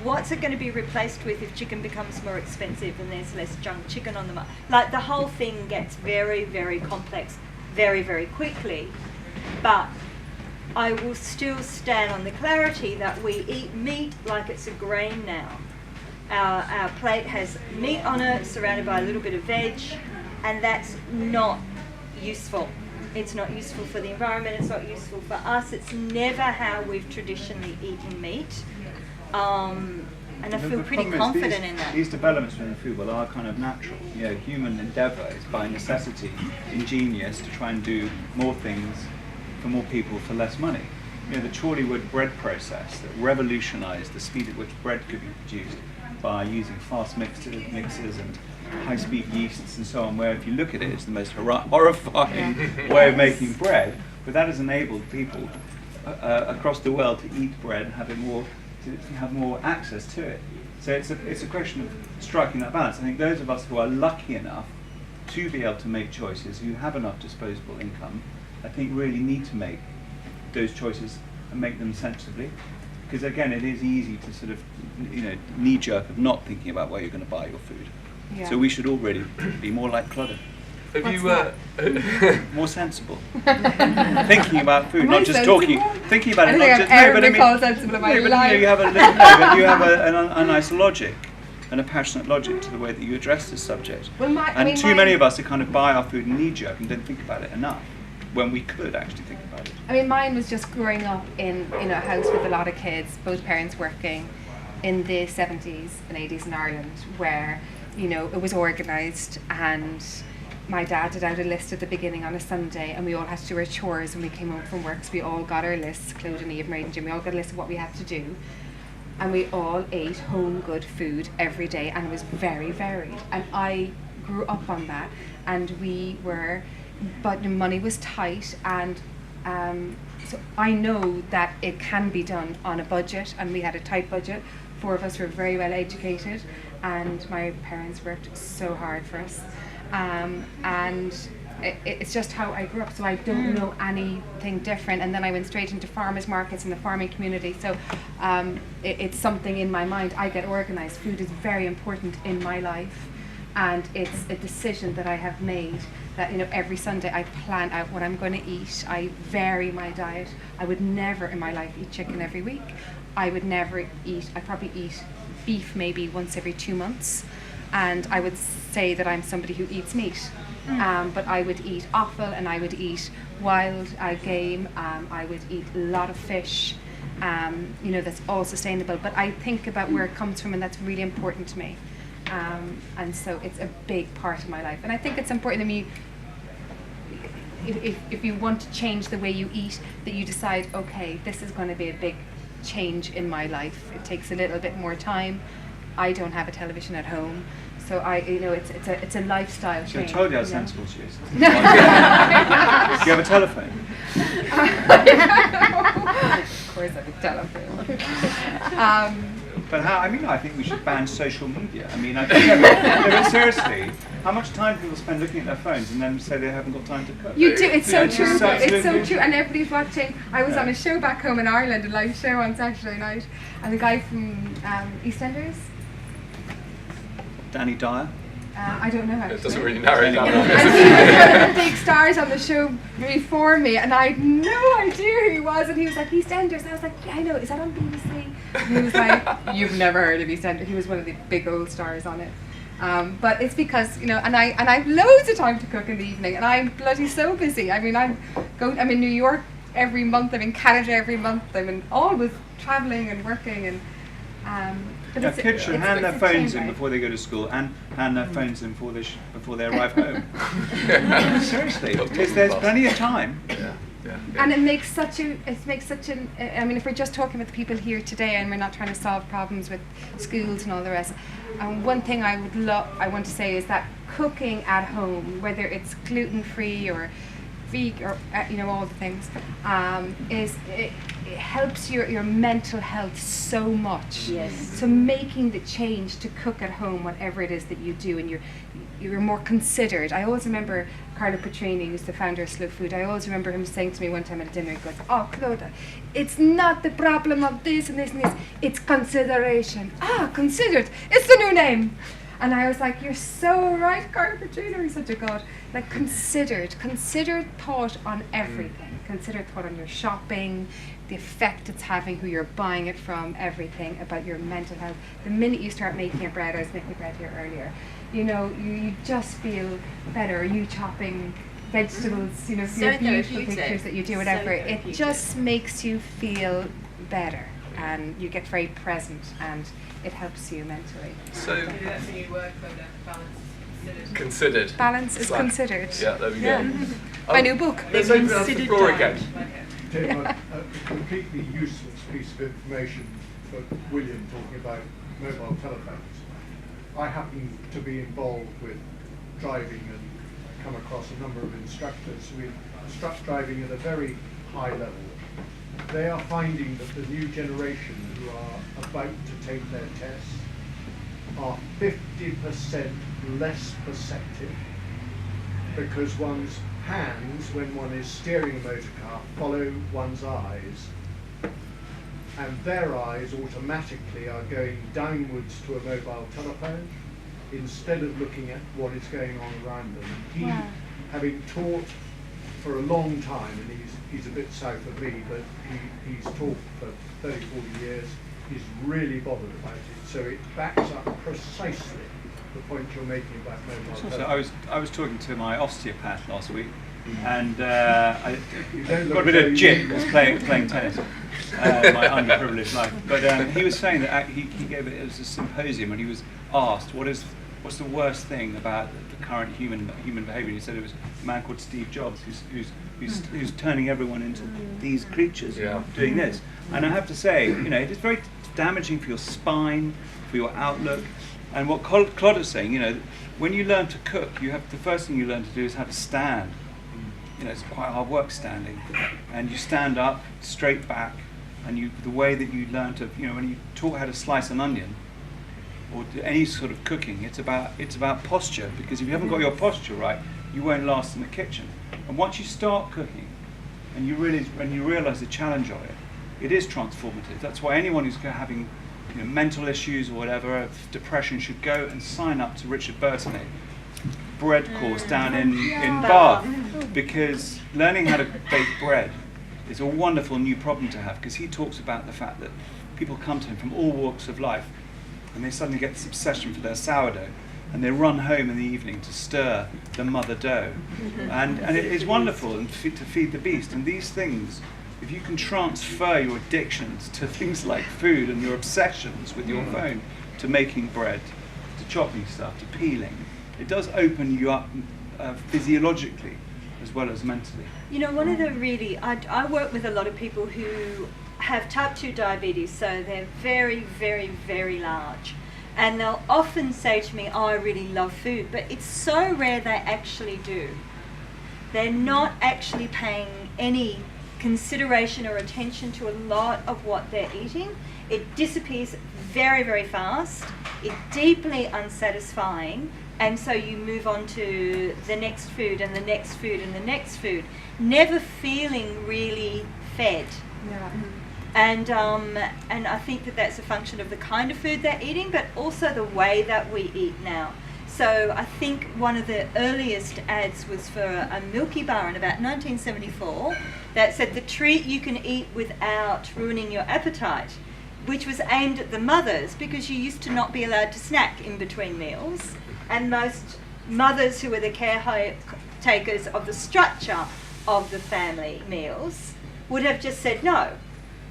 S5: what's it going to be replaced with if chicken becomes more expensive and there's less junk chicken on the market? Like, the whole thing gets very, very complex very, very quickly. But I will still stand on the clarity that we eat meat like it's a grain now. Our plate has meat on it, surrounded by a little bit of veg, and that's not useful. It's not useful for the environment, it's not useful for us, it's never how we've traditionally eaten meat. And I feel pretty confident in that.
S4: These developments within the food world are kind of natural. You know, human endeavour is by necessity ingenious to try and do more things for more people for less money. You know, the Chorleywood bread process that revolutionised the speed at which bread could be produced by using fast mixers and high-speed yeasts and so on, where if you look at it, it's the most horrifying way of making bread, but that has enabled people across the world to eat bread and have more access to it. So it's a question of striking that balance. I think those of us who are lucky enough to be able to make choices, who have enough disposable income, I think really need to make those choices and make them sensibly. Because again, it is easy to sort of, knee-jerk of not thinking about where you're going to buy your food. Yeah. So we should all really be more like Clutter.
S1: Have you
S4: more sensible? Thinking about food, not just talking. Thinking about it, not just. You have a nice logic and a passionate logic to the way that you address this subject. Too many of us are kind of buy our food and knee-jerk and don't think about it enough, when we could actually think about it.
S3: I mean, mine was just growing up in a house with a lot of kids, both parents working, in the 70s and 80s in Ireland, where it was organised, and my dad did out a list at the beginning on a Sunday, and we all had to do our chores when we came home from work. So we all got our lists, Claude and Eve, Marie and Jim, we all got a list of what we had to do, and we all ate home good food every day, and it was very varied. And I grew up on that, and but the money was tight, and So I know that it can be done on a budget, and we had a tight budget. 4 of us were very well educated, and my parents worked so hard for us. And it's just how I grew up, so I don't know anything different. And then I went straight into farmers markets in the farming community, so it's something in my mind. I get organised. Food is very important in my life, and it's a decision that I have made that, you know, every Sunday I plan out what I'm going to eat. I vary my diet. I would never in my life eat chicken every week. I would never eat, I probably eat beef maybe once every 2 months, and I would say that I'm somebody who eats meat. But I would eat offal, and I would eat wild game. I would eat a lot of fish. You know, that's all sustainable. But I think about where it comes from, and that's really important to me. And so it's a big part of my life. And I think it's important to me, if you want to change the way you eat, that you decide, okay, this is going to be a big change in my life. It takes a little bit more time. I don't have a television at home. So it's a lifestyle change.
S4: I told you how sensible she is. Do you have a telephone?
S3: Of course I have a telephone.
S4: But I think we should ban social media. I mean, I think, no, but seriously, how much time do people spend looking at their phones and then say they haven't got time to cook?
S3: You do, it's so true.
S4: It's
S3: It's so true, and everybody's watching. I was on a show back home in Ireland, a live show on Saturday night, and the guy from EastEnders,
S4: Danny Dyer.
S3: I don't know how.
S1: It doesn't really narrow it down.
S3: And he was one of the big stars on the show before me, and I had no idea who he was. And he was like, EastEnders. And I was like, yeah, I know. Is that on BBC? And he was like, you've never heard of EastEnders. He was one of the big old stars on it. But it's because, you know, and I have loads of time to cook in the evening, and I'm bloody so busy. I mean, I'm in New York every month. I'm in Canada every month. I'm always traveling and working and.
S4: But kids should hand their phones in before they go to school, and hand their phones in before they arrive home. Seriously, because there's plenty of time.
S1: Yeah.
S3: And it makes such an. I mean, if we're just talking with the people here today, and we're not trying to solve problems with schools and all the rest. One thing I want to say is that cooking at home, whether it's gluten-free or vegan or all the things, it helps your mental health so much.
S5: Yes.
S3: So making the change to cook at home, whatever it is that you do, and you're more considered. I always remember Carlo Petrini, who's the founder of Slow Food. I always remember him saying to me one time at a dinner, he goes, "Oh, Clodagh, it's not the problem of this and this and this, it's consideration." Ah, considered, it's the new name. And I was like, you're so right, Carlo Petrini, he's such a god. Like considered thought on everything. Considered thought on your shopping, the effect it's having, who you're buying it from, everything about your mental health. The minute you start making your bread, I was making bread here earlier, you know, you just feel better. You chopping vegetables, you know,
S2: So
S3: your beautiful
S2: therapeutic.
S3: pictures that you do,
S2: So
S3: whatever. It
S2: therapeutic.
S3: just makes you feel better, and you get very present, and it helps you mentally.
S1: So
S7: Maybe that's a new word for the balance considered.
S1: considered.
S3: Balance is
S1: Slack.
S3: considered.
S1: Yeah, there we
S3: Yeah.
S1: go.
S3: My new book.
S1: Let's open up the floor again.
S7: Okay.
S8: Tim, a completely useless piece of information for William talking about mobile telephones. I happen to be involved with driving and come across a number of instructors who instruct driving at a very high level. They are finding that the new generation who are about to take their tests are 50% less perceptive, because one's hands, when one is steering a motor car, follow one's eyes, and their eyes automatically are going downwards to a mobile telephone instead of looking at what is going on around them. And he, having taught for a long time, and he's a bit south of me, but he's taught for 30, 40 years, he's really bothered about it. So it backs up precisely the point you're making about mobile
S4: So
S8: telephones.
S4: I was talking to my osteopath last week, and I
S8: don't
S4: got
S8: look
S4: a bit of
S8: very
S4: jip
S8: young.
S4: was playing tennis, my underprivileged life. But he was saying that he gave it was a symposium, and he was asked what's the worst thing about the current human behaviour. He said it was a man called Steve Jobs who's turning everyone into these creatures, doing this. And I have to say, you know, it is very damaging for your spine, for your outlook. And what Claude is saying, you know, when you learn to cook, the first thing you learn to do is how to stand. it's quite hard work standing, and you stand up straight back, and the way that you learn to, when you taught how to slice an onion or do any sort of cooking, it's about posture, because if you haven't got your posture right, you won't last in the kitchen. And once you start cooking and you realize the challenge of it, it is transformative. That's why anyone who's having mental issues or whatever, depression, should go and sign up to Richard Burton's bread course down in Bath, because learning how to bake bread is a wonderful new problem to have, because he talks about the fact that people come to him from all walks of life and they suddenly get this obsession for their sourdough, and they run home in the evening to stir the mother dough, and it is wonderful and to feed the beast. And these things, if you can transfer your addictions to things like food and your obsessions with your phone to making bread, to chopping stuff, to peeling, it does open you up physiologically as well as mentally.
S5: One of the I work with a lot of people who have type 2 diabetes, so they're very, very, very large. And they'll often say to me, I really love food, but it's so rare they actually do. They're not actually paying any consideration or attention to a lot of what they're eating. It disappears very, very fast. It's deeply unsatisfying, and so you move on to the next food and the next food and the next food, never feeling really fed.
S3: Yeah.
S5: And I think that that's a function of the kind of food they're eating, but also the way that we eat now. So I think one of the earliest ads was for a Milky Bar in about 1974 that said the treat you can eat without ruining your appetite, which was aimed at the mothers, because you used to not be allowed to snack in between meals, and most mothers who were the caretakers of the structure of the family meals would have just said no.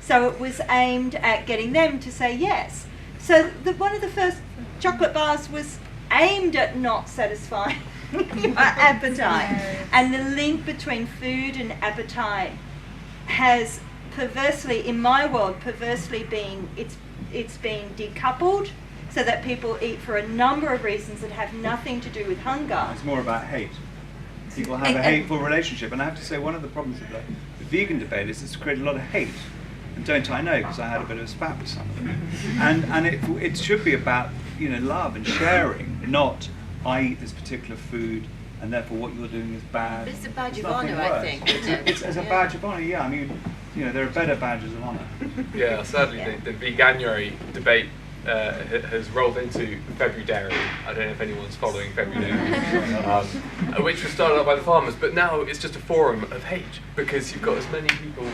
S5: So it was aimed at getting them to say yes. So one of the first chocolate bars was aimed at not satisfying your appetite. And the link between food and appetite has perversely, in my world, been decoupled, so that people eat for a number of reasons that have nothing to do with hunger.
S4: It's more about hate. People have a hateful relationship, and I have to say one of the problems with the vegan debate is it's created a lot of hate. And don't I know, because I had a bit of a spat with some of them. And it should be about love and sharing, not I eat this particular food and therefore what you're doing is bad.
S2: But it's a badge of honour, I think, isn't it?
S4: It's a badge of honour, yeah. I mean, there are better badges of honour.
S1: Yeah, sadly the veganuary debate has rolled into February. I don't know if anyone's following February, which was started up by the farmers, but now it's just a forum of hate, because you've got as many people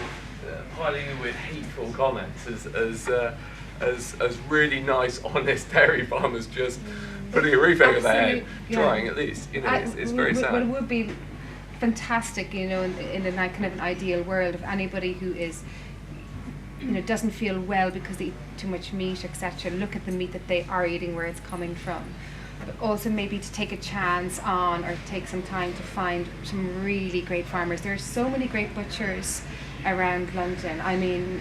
S1: piling in with hateful comments as really nice, honest dairy farmers just putting a roof over their head, trying at least. It's very sad.
S3: Well, it would be fantastic, in a kind of an ideal world, if anybody who is, doesn't feel well because they eat too much meat, etc., look at the meat that they are eating, where it's coming from. But also maybe to take a chance on, or take some time to find some really great farmers. There are so many great butchers around London. I mean,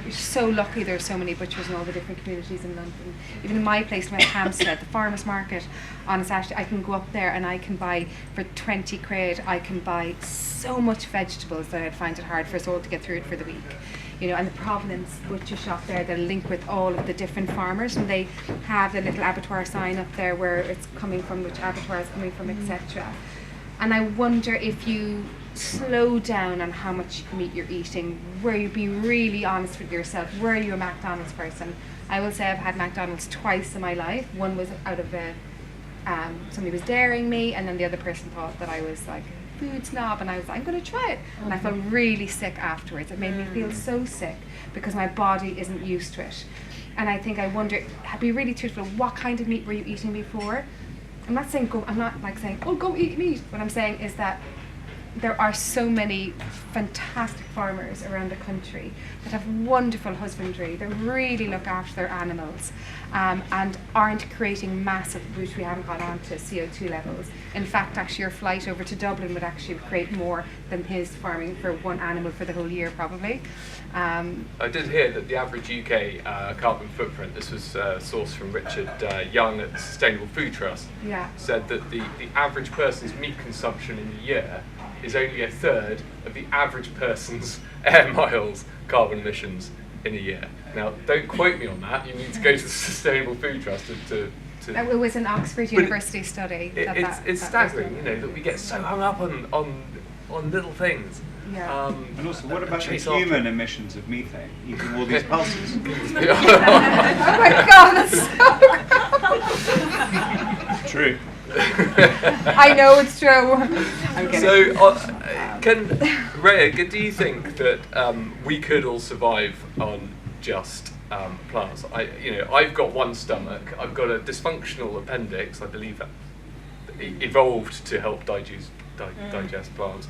S3: you're so lucky there are so many butchers in all the different communities in London. Even in my place, West Hampstead, the farmers market on a Saturday, I can go up there and I can buy, for 20 quid, I can buy so much vegetables that I'd find it hard for us all to get through it for the week. And the Providence butcher shop there, they'll link with all of the different farmers, and they have a little abattoir sign up there where it's coming from, which abattoir it's coming from, etc. And I wonder if you slow down on how much meat you're eating, where you be really honest with yourself. Were you a McDonald's person? I will say I've had McDonald's twice in my life. One was out of somebody was daring me, and then the other person thought that I was like a food snob, and I was like, I'm going to try it. And I felt really sick afterwards. It made me feel so sick because my body isn't used to it. And I think I wonder, be really truthful, what kind of meat were you eating before? I'm not saying go eat meat. What I'm saying is that there are so many fantastic farmers around the country that have wonderful husbandry, that really look after their animals, and aren't creating massive, which we haven't got on to, CO2 levels. In fact, actually your flight over to Dublin would actually create more than his farming for one animal for the whole year, probably.
S1: I did hear that the average UK carbon footprint, this was sourced from Richard Young at Sustainable Food Trust, said that the average person's meat consumption in a year is only a third of the average person's air miles carbon emissions in a year. Now, don't quote me on that. You need to go to the Sustainable Food Trust to
S3: It was an Oxford University study.
S1: It's staggering, you know, that we get so hung up on little things.
S3: Yeah.
S4: And also, what about the
S1: chase
S4: human
S1: after.
S4: emissions of methane, eating all these pulses?
S3: Oh my God, that's so
S4: True.
S3: I know it's true. I'm kidding.
S1: So, Rhea, do you think that we could all survive on just plants? I've got one stomach. I've got a dysfunctional appendix. I believe that evolved to help digest plants.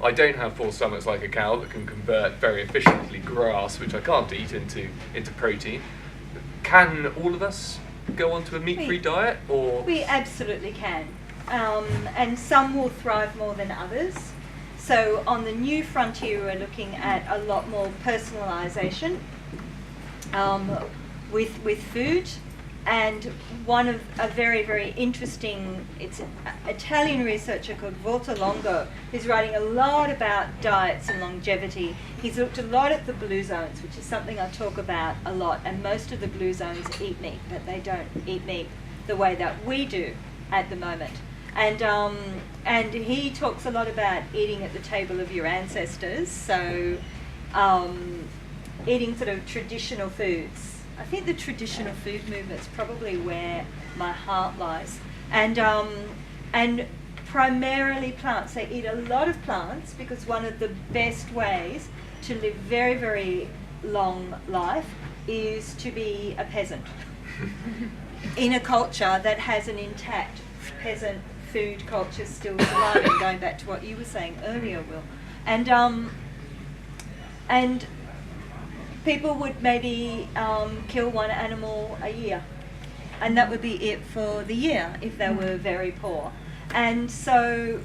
S1: I don't have 4 stomachs like a cow that can convert very efficiently grass, which I can't eat, into protein. Can all of us go onto a meat-free diet, or
S5: we absolutely can, and some will thrive more than others. So on the new frontier, we're looking at a lot more personalisation with food. And one of a very, very interesting, it's an Italian researcher called Walter Longo, who's writing a lot about diets and longevity. He's looked a lot at the blue zones, which is something I talk about a lot, and most of the blue zones eat meat, but they don't eat meat the way that we do at the moment. And he talks a lot about eating at the table of your ancestors, so eating sort of traditional foods. I think the traditional food movement's probably where my heart lies, and primarily plants. They eat a lot of plants because one of the best ways to live very, very long life is to be a peasant in a culture that has an intact peasant food culture still surviving. Going back to what you were saying earlier, Will, and people would maybe kill one animal a year, and that would be it for the year if they were very poor. And so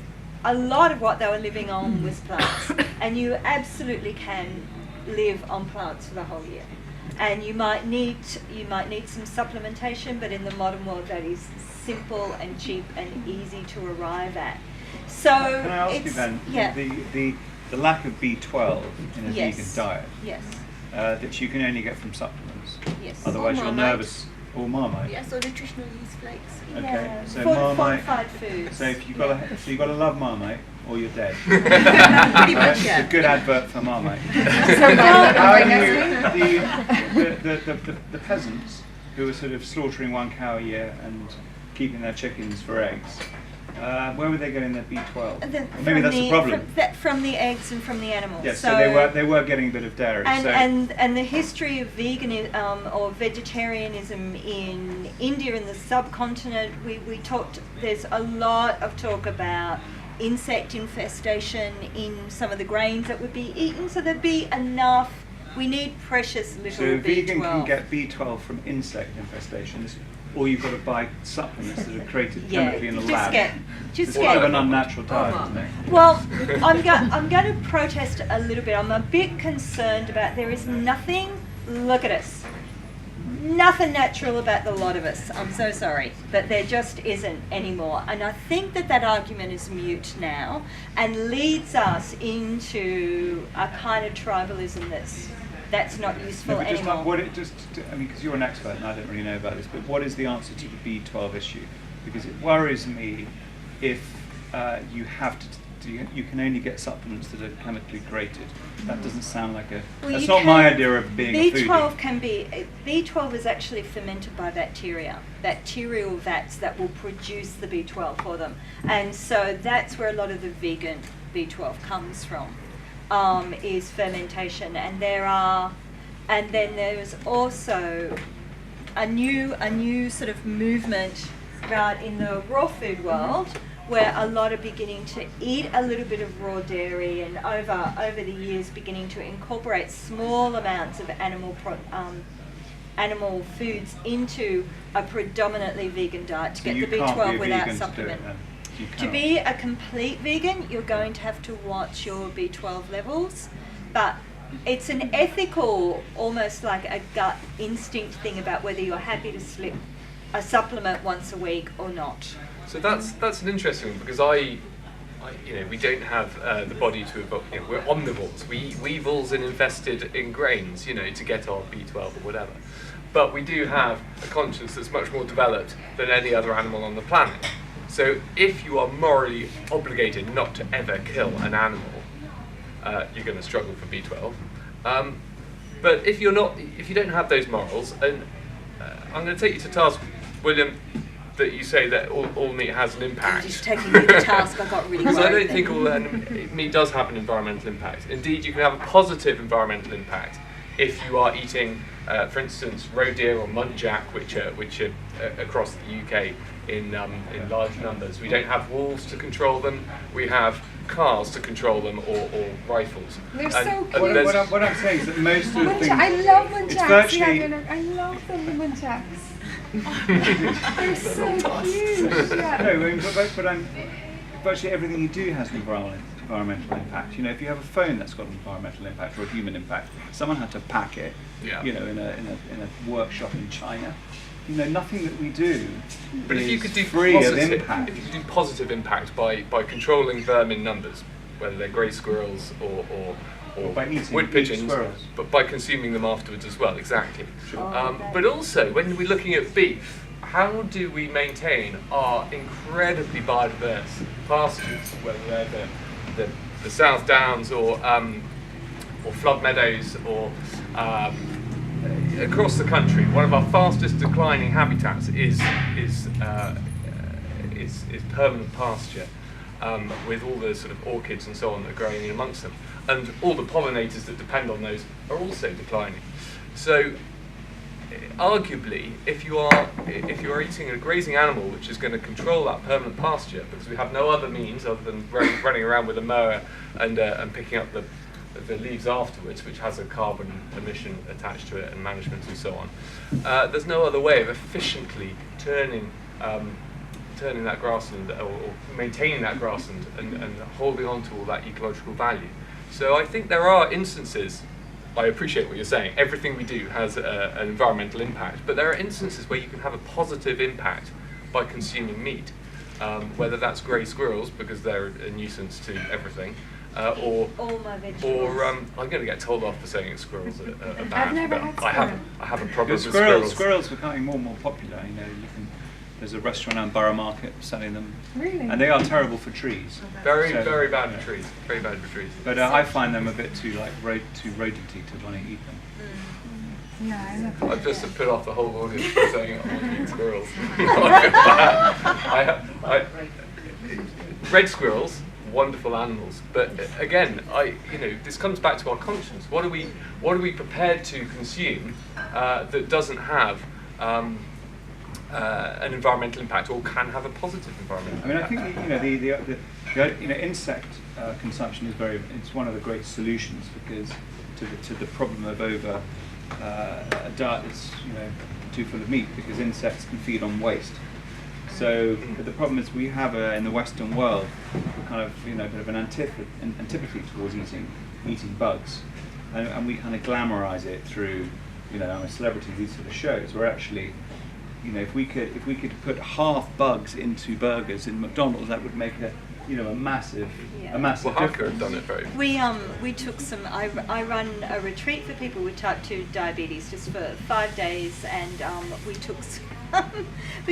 S5: a lot of what they were living on was plants, and you absolutely can live on plants for the whole year. And you might need some supplementation, but in the modern world that is simple and cheap and easy to arrive at. So
S4: can I ask you then,
S5: yeah.
S4: the lack of B12 in a
S5: Yes.
S4: vegan diet,
S5: Yes.
S4: that you can only get from supplements.
S5: Yes.
S4: Otherwise,
S2: Or
S4: you're
S2: Marmite.
S4: nervous. Or Marmite.
S2: Yes, or nutritional yeast flakes.
S4: Okay,
S5: Yeah.
S4: so
S5: Fortified foods.
S4: So if you've got so you've got to love Marmite, or you're dead.
S2: Pretty
S4: Right?
S2: much, yeah.
S4: It's a good advert for Marmite.
S3: How
S4: How do you, the peasants who are sort of slaughtering 1 cow a year and keeping their chickens for eggs, where were they getting their B12? Maybe that's the problem.
S5: From the eggs and from the animals.
S4: Yes, so they were getting a bit of dairy.
S5: And the history of veganism or vegetarianism in India and the subcontinent, we talked. There's a lot of talk about insect infestation in some of the grains that would be eaten, so there'd be enough. We need precious little
S4: So a
S5: B12.
S4: vegan can get B12 from insect infestations, or you've got to buy supplements that are created chemically in a lab.
S5: Just
S4: It's
S5: get.
S4: kind of an unnatural diet, isn't it?
S5: Well, I'm going to protest a little bit. I'm a bit concerned about there is nothing. Look at us. Nothing natural about the lot of us. I'm so sorry, but there just isn't anymore. And I think that argument is mute now and leads us into a kind of tribalism that's not useful
S4: No, but just
S5: anymore.
S4: because you're an expert and I don't really know about this, but what is the answer to the B12 issue? Because it worries me if you can only get supplements that are chemically grated. That doesn't sound like that's not my idea of being a foodie.
S5: B12 is actually fermented by bacterial vats that will produce the B12 for them. And so that's where a lot of the vegan B12 comes from, is fermentation. And then there's also a new sort of movement right in the raw food world, where a lot are beginning to eat a little bit of raw dairy, and over the years beginning to incorporate small amounts of animal foods into a predominantly vegan diet to
S4: So
S5: get the
S4: you can't
S5: B12
S4: be a
S5: without
S4: vegan
S5: supplement.
S4: To do it, then. You
S5: To
S4: cannot.
S5: be a complete vegan, you're going to have to watch your B12 levels, but it's an ethical, almost like a gut instinct thing about whether you're happy to slip a supplement once a week or not.
S1: So that's an interesting one, because I we don't have the body to evolve. We're omnivores. We eat weevils and invested in grains, to get our B12 or whatever. But we do have a conscience that's much more developed than any other animal on the planet. So if you are morally obligated not to ever kill an animal, you're going to struggle for B12. But if you don't have those morals, and I'm going to take you to task, William, that you say that all meat has an impact.
S5: You're just taking me to task. I got really worried.
S1: Because I don't think all meat does have an environmental impact. Indeed, you can have a positive environmental impact if you are eating, for instance, roe deer or muntjac, which are across the UK in large numbers. We don't have wolves to control them. We have cars to control them, or rifles.
S3: They're so cute.
S4: What I'm saying is that most of the things...
S3: I love muntjacs.
S4: Virtually...
S3: I love them, the muntjacs. They're so cute. Yeah.
S4: No, but virtually everything you do has an environmental impact. If you have a phone that's got an environmental impact or a human impact, someone had to pack it. In a workshop in China. Nothing that we do.
S1: But if you could do
S4: free of impact.
S1: If you could do positive impact by controlling vermin numbers, whether they're grey squirrels or
S4: by eating
S1: wood pigeons,
S4: squirrels.
S1: But by consuming them afterwards as well, exactly.
S4: Sure.
S1: But also, when we're looking at beef, how do we maintain our incredibly biodiverse pastures, whether they're the South Downs or flood meadows or across the country? One of our fastest declining habitats is permanent pasture, with all the sort of orchids and so on that are growing in amongst them, and all the pollinators that depend on those are also declining. So, arguably, if you are eating a grazing animal which is going to control that permanent pasture, because we have no other means other than running around with a mower and picking up the leaves afterwards, which has a carbon emission attached to it and management and so on. There's no other way of efficiently turning that grassland or maintaining that grassland and holding on to all that ecological value. So I think there are instances, I appreciate what you're saying, everything we do has an environmental impact, but there are instances where you can have a positive impact by consuming meat, whether that's grey squirrels because they're a nuisance to everything, or I'm going to get told off for saying squirrels are bad.
S3: I've never had squirrels.
S4: I have a problem with squirrels. Squirrels are becoming more and more popular. There's a restaurant on Borough Market selling them.
S3: Really?
S4: And they are terrible for trees.
S1: Very bad for trees. Very bad for trees.
S4: But I find them a bit too rodenty to want to eat them.
S3: Yeah,
S1: I've just put off the whole audience for saying I want to eat squirrels. Red squirrels, wonderful animals, but again, this comes back to our conscience. What are we prepared to consume that doesn't have an environmental impact, or can have a positive environmental impact?
S4: I think the insect consumption it's one of the great solutions, because to the problem of over a diet that's too full of meat, because insects can feed on waste. So but the problem is we have in the Western world a kind of a bit of an antipathy towards eating bugs, and we kind of glamorize it through I'm a celebrity, these sort of shows, where actually if we could put half bugs into burgers in McDonald's, that would make a massive
S1: Well,
S4: difference.
S1: have done it very.
S5: We took some. I run a retreat for people with type 2 diabetes just for 5 days, and we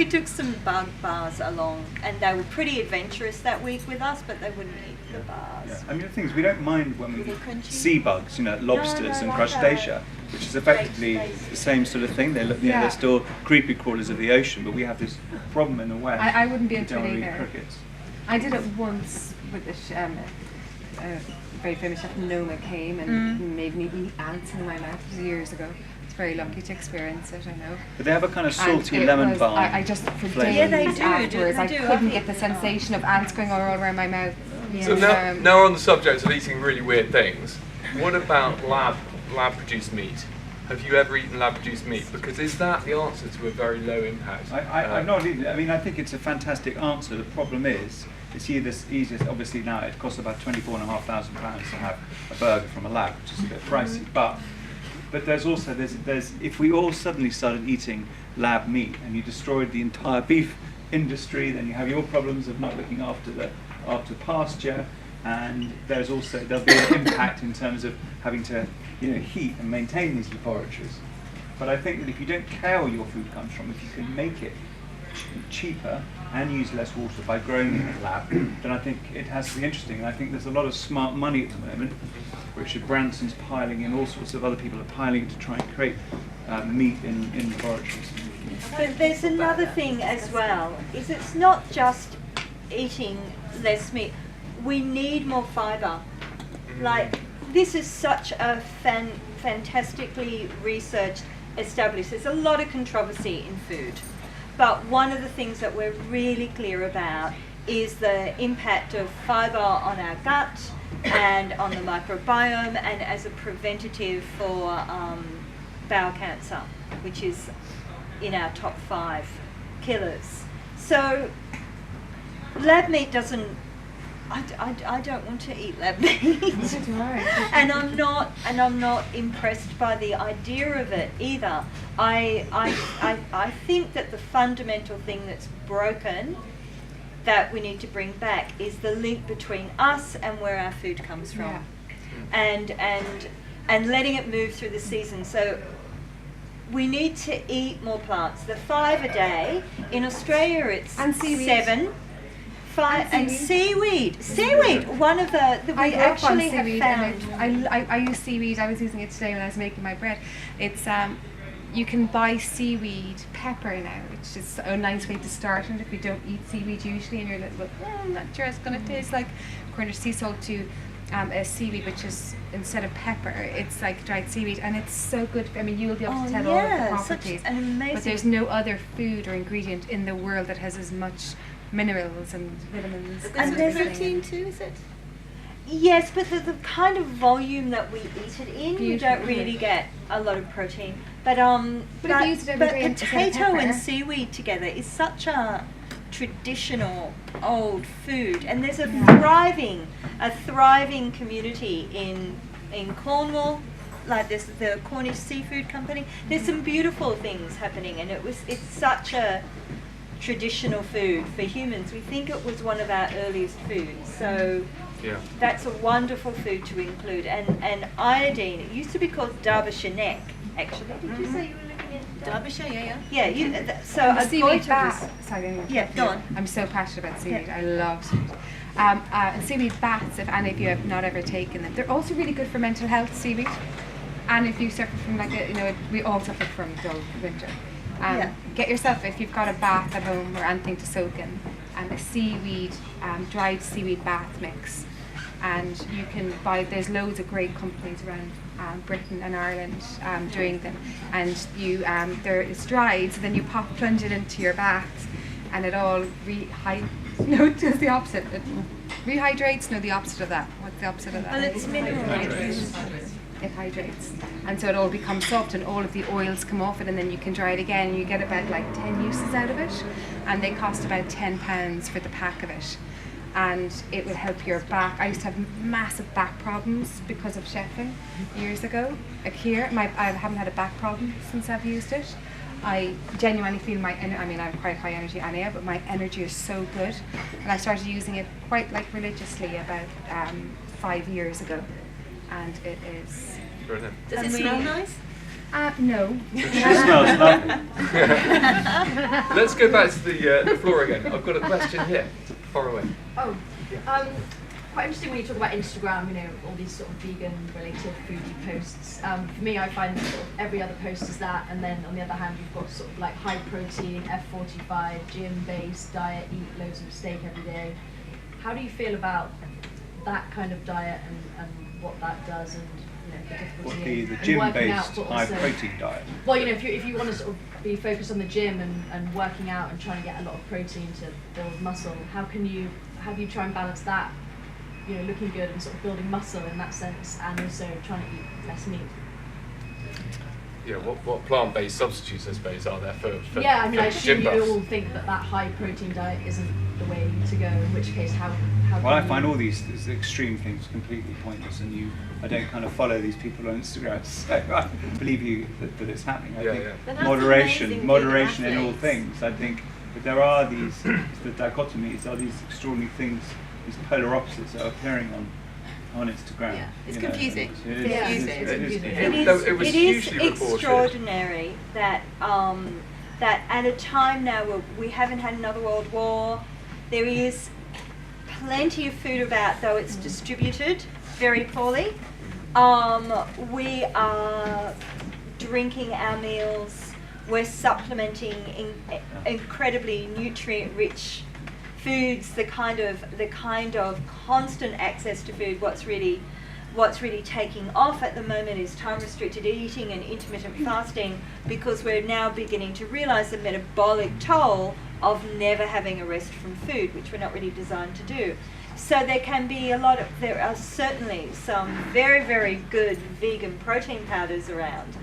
S5: took some bug bars along, and they were pretty adventurous that week with us, but they wouldn't eat the bars.
S4: Yeah. The thing is, we don't mind when we eat sea bugs, lobsters and crustacea, which is effectively the same sort of thing. They're still creepy crawlers of the ocean, but we have this problem in the West.
S3: I wouldn't be into
S4: it
S3: it either.
S4: Crickets.
S3: I did it once with this very famous chef Noma came and made me eat ants in my mouth. It was years ago. I was very lucky to experience it, I know.
S4: But they have a kind of salty lemon balm.
S3: I just, for
S4: flavor.
S3: days
S5: Yeah, they do,
S3: afterwards,
S5: they do.
S3: I couldn't get the sensation of ants going all around my mouth.
S1: So now we're on the subject of eating really weird things. What about lab-produced meat? Have you ever eaten lab-produced meat? Because is that the answer to a very low impact?
S4: I've not eaten it. I think it's a fantastic answer. The problem is, it's easiest. Obviously now it costs about £24,500 to have a burger from a lab, which is a bit pricey. But there's also if we all suddenly started eating lab meat and you destroyed the entire beef industry, then you have your problems of not looking after the after pasture, and there'll be an impact in terms of having to heat and maintain these laboratories. But I think that if you don't care where your food comes from, if you can make it cheaper and use less water by growing in a lab, then I think it has to be interesting. And I think there's a lot of smart money at the moment. Richard Branson's piling in, all sorts of other people are piling in to try and create meat in laboratories.
S5: But there's another thing as well, is it's not just eating less meat. We need more fibre. Like, this is such a fantastically researched, established. There's a lot of controversy in food. But one of the things that we're really clear about is the impact of fibre on our gut and on the microbiome, and as a preventative for bowel cancer, which is in our top 5 killers. So lab meat doesn't, I don't want to eat lab meat. and I'm not impressed by the idea of it either. I think that the fundamental thing that's broken that we need to bring back is the link between us and where our food comes from. And letting it move through the season. So we need to eat more plants. The 5 a day. In Australia it's
S3: and seaweed.
S5: 7. 5 and seaweed. Seaweed. One of the we
S3: I
S5: actually have
S3: seaweed,
S5: found.
S3: and I use seaweed. I was using it today when I was making my bread. It's you can buy seaweed pepper now, which is a nice way to start. And if you don't eat seaweed usually, and you're like, well, I'm not sure it's going to taste like, according to sea salt, to a seaweed, which is, instead of pepper, it's like dried seaweed, and it's so good. I mean, you'll be able to tell all of the properties.
S5: Such an amazing.
S3: But there's no other food or ingredient in the world that has as much minerals and vitamins.
S5: And there's protein too, is it? Yes, but the kind of volume that we eat it in, you don't really get a lot of protein. But
S3: if you use it every day instead of
S5: potato
S3: pepper.
S5: and seaweed together is such a traditional old food, and there's a thriving community in Cornwall. Like there's the Cornish Seafood Company. There's some beautiful things happening, and it's such a traditional food for humans. We think it was one of our earliest foods, so that's a wonderful food to include. And iodine, it used to be called Derbyshire actually. Did you say you were looking at Derbyshire? Yeah. So a
S3: seaweed bath. Sorry,
S5: go on.
S3: I'm so passionate about seaweed. I love seaweed. And seaweed baths, if any of you have not ever taken them, they're also really good for mental health. Seaweed, and if you suffer from we all suffer from dull winter. Get yourself, if you've got a bath at home or anything to soak in, a seaweed, dried seaweed bath mix. And you can buy, there's loads of great companies around Britain and Ireland doing them. And it's dried, so then you plunge it into your bath, and it all it's the opposite. It rehydrates, the opposite of that. What's the opposite of that?
S5: Well, it's mineralized.
S3: It hydrates, and so it all becomes soft, and all of the oils come off it, and then you can dry it again. You get about 10 uses out of it, and they cost about £10 for the pack of it. And it will help your back. I used to have massive back problems because of chefing years ago. I haven't had a back problem since I've used it. I genuinely feel I have quite high energy anyhow, but my energy is so good. And I started using it quite religiously about 5 years ago. And it is...
S1: Brilliant.
S2: Does it smell nice?
S3: No.
S4: It smells lovely.
S1: Let's go back to the floor again. I've got a question here. Far away.
S7: Quite interesting when you talk about Instagram, all these sort of vegan-related foodie posts. For me, I find sort of every other post is that, and then on the other hand, you've got sort of like high protein, F45, gym-based diet, eat loads of steak every day. How do you feel about that kind of diet and what that does, and the difficulty
S4: the
S7: in
S4: gym-based
S7: working out,
S4: high-protein diet?
S7: Well, if you want to sort of be focused on the gym and working out and trying to get a lot of protein to build muscle, how do you try and balance that, looking good and sort of building muscle in that sense, and also trying to eat less meat?
S1: Yeah, what plant-based substitutes, I suppose, are there for
S7: I assume
S1: gym
S7: you
S1: buffs?
S7: all think that high protein diet isn't the way to go, in which case how
S4: Well, I find all these extreme things completely pointless, and I don't kind of follow these people on Instagram, so I believe you that it's happening. I think moderation in all things. I think, but there are the dichotomies, are these extraordinary things these polar opposites that are appearing on Instagram.
S2: Yeah, it's
S4: you know,
S2: confusing.
S4: It is,
S2: Yeah.
S4: it is,
S2: It's
S4: it is
S5: It
S1: It
S4: confusing.
S1: was
S5: is
S1: hugely reported.
S5: extraordinary that that at a time now where we haven't had another world war, there is plenty of food about, though it's distributed very poorly. We are drinking our meals. We're supplementing incredibly nutrient-rich foods. The kind of constant access to food. What's really taking off at the moment is time-restricted eating and intermittent fasting, because we're now beginning to realise the metabolic toll of never having a rest from food, which we're not really designed to do. So there are certainly some very, very good vegan protein powders around,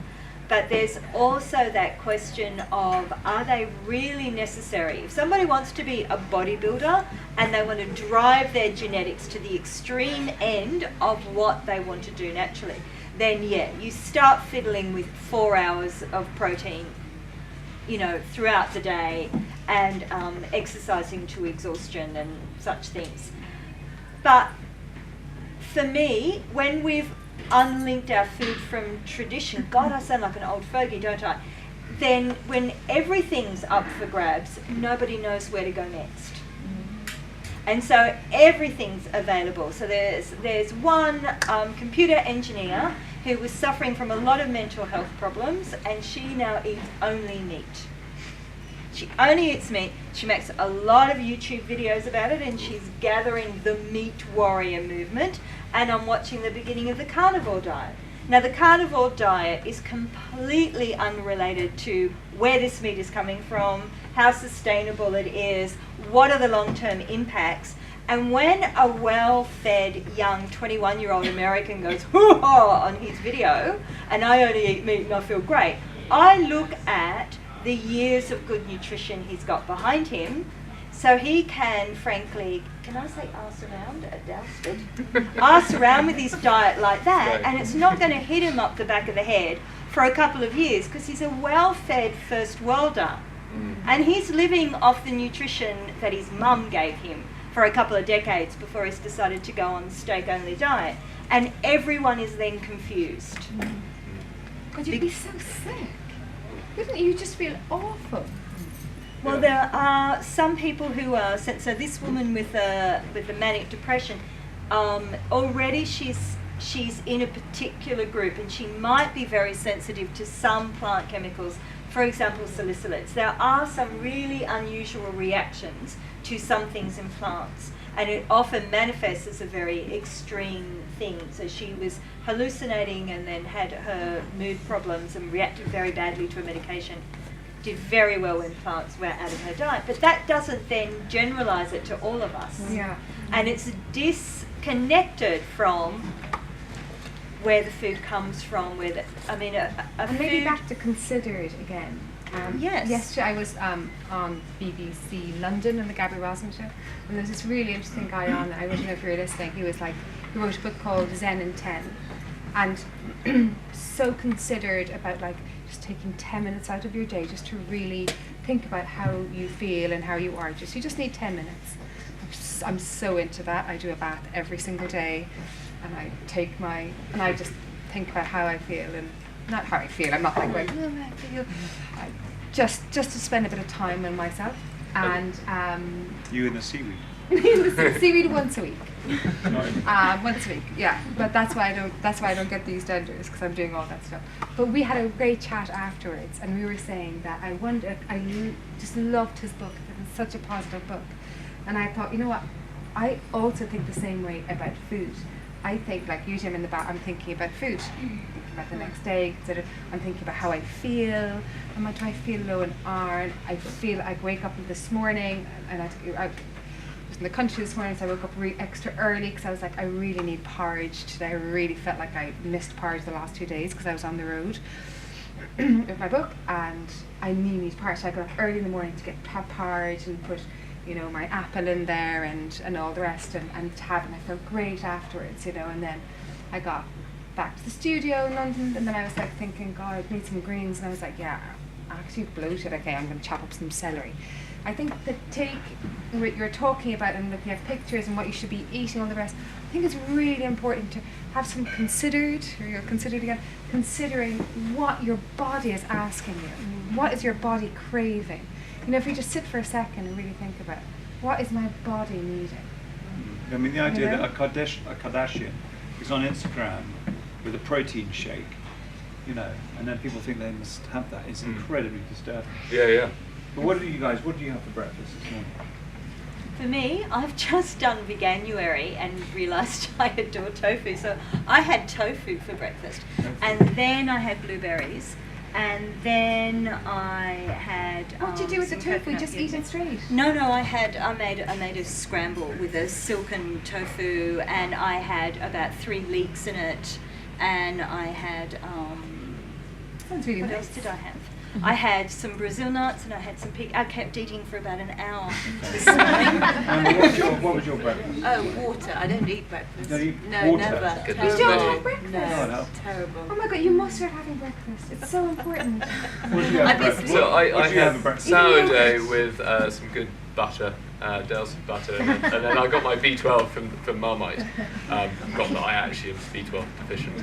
S5: but there's also that question of, are they really necessary? If somebody wants to be a bodybuilder and they want to drive their genetics to the extreme end of what they want to do naturally, then yeah, you start fiddling with 4 hours of protein, throughout the day, and exercising to exhaustion and such things. But for me, when we've unlinked our food from tradition, God, I sound like an old fogey, don't I? Then when everything's up for grabs, nobody knows where to go next. And so everything's available. So there's one computer engineer who was suffering from a lot of mental health problems, and she now eats only meat. She only eats meat. She makes a lot of YouTube videos about it, and she's gathering the meat warrior movement. And I'm watching the beginning of the carnivore diet. Now, the carnivore diet is completely unrelated to where this meat is coming from, how sustainable it is, what are the long-term impacts. And when a well-fed young 21-year-old American goes, hoo-ha, on his video, and I only eat meat and I feel great, I look at the years of good nutrition he's got behind him, so he can, frankly, can I say arse around at Daylesford? Arse around with his diet like that, and it's not going to hit him up the back of the head for a couple of years, because he's a well-fed first worlder. And he's living off the nutrition that his mum gave him for a couple of decades before he's decided to go on the steak-only diet. And everyone is then confused.
S3: God, you'd be so sick. Wouldn't you just feel awful?
S5: Well, there are some people who are, so this woman with the manic depression, already she's in a particular group, and she might be very sensitive to some plant chemicals, for example salicylates. There are some really unusual reactions to some things in plants, and it often manifests as a very extreme thing. So she was hallucinating and then had her mood problems and reacted very badly to a medication. Did very well when plants were out of her diet, but that doesn't then generalize it to all of us.
S3: Yeah.
S5: And it's disconnected from where the food comes from, and
S3: maybe
S5: food,
S3: back to consider it again.
S5: Yes.
S3: Yesterday I was on BBC London on the Gabby Rosman show, and there was this really interesting guy on. I don't know if you were listening. He wrote a book called Zen in 10, and so considered about just taking 10 minutes out of your day just to really think about how you feel and how you are. You just need 10 minutes. I'm so into that. I do a bath every single day, and I just think about how I feel, and not how I feel. I'm not like going, I feel. Just to spend a bit of time with myself, and
S4: You and the seaweed.
S3: seaweed once a week. Once a week, yeah. But that's why I don't get these denders, because I'm doing all that stuff. But we had a great chat afterwards, and we were saying that I just loved his book. It was such a positive book, and I thought, you know what? I also think the same way about food. I think, like usually I'm in the bath, I'm thinking about food, thinking about the next day, I'm thinking about how I feel, and do I feel low in iron? I wake up this morning, and I was in the country this morning, so I woke up extra early, because I was like, I really need porridge today. I really felt like I missed porridge the last 2 days, because I was on the road with my book, and I need porridge. So I got up early in the morning to have porridge and put my apple in there and all the rest, and I felt great afterwards, and then I got back to the studio in London, and then I was like thinking, God, I need some greens, and I was like, yeah, actually bloated, okay, I'm going to chop up some celery. I think the take what you're talking about and looking at pictures and what you should be eating, all the rest, I think it's really important to have some considering what your body is asking you. What is your body craving? You know, if you just sit for a second and really think about it, what is my body needing?
S4: I mean, the idea that a Kardashian is on Instagram with a protein shake, you know, and then people think they must have that is incredibly disturbing.
S1: Yeah.
S4: But what do you have for breakfast this morning?
S5: For me, I've just done veganuary and realised I adore tofu. So I had tofu for breakfast, and then I had blueberries, and then I had.
S3: What do you do with the tofu? Just eat it straight?
S5: No, I made a scramble with a silken tofu, and I had about 3 leeks in it, and I had.
S3: Sounds really
S5: what
S3: nice.
S5: else did I have? I had some Brazil nuts, and I had some pig. I kept eating for about an hour this morning.
S4: What was your breakfast?
S2: Oh, water. I don't eat breakfast.
S4: You don't eat
S2: no,
S4: water?
S2: never.
S3: You don't have breakfast?
S2: No, terrible.
S3: Oh my god, you must start having breakfast. It's so important.
S4: What did you have for breakfast?
S1: So I
S4: What did you have for
S1: had
S4: breakfast?
S1: sourdough with some good butter, Daylesford butter, and then I got my B12 from Marmite. Not that I actually am B12 deficient.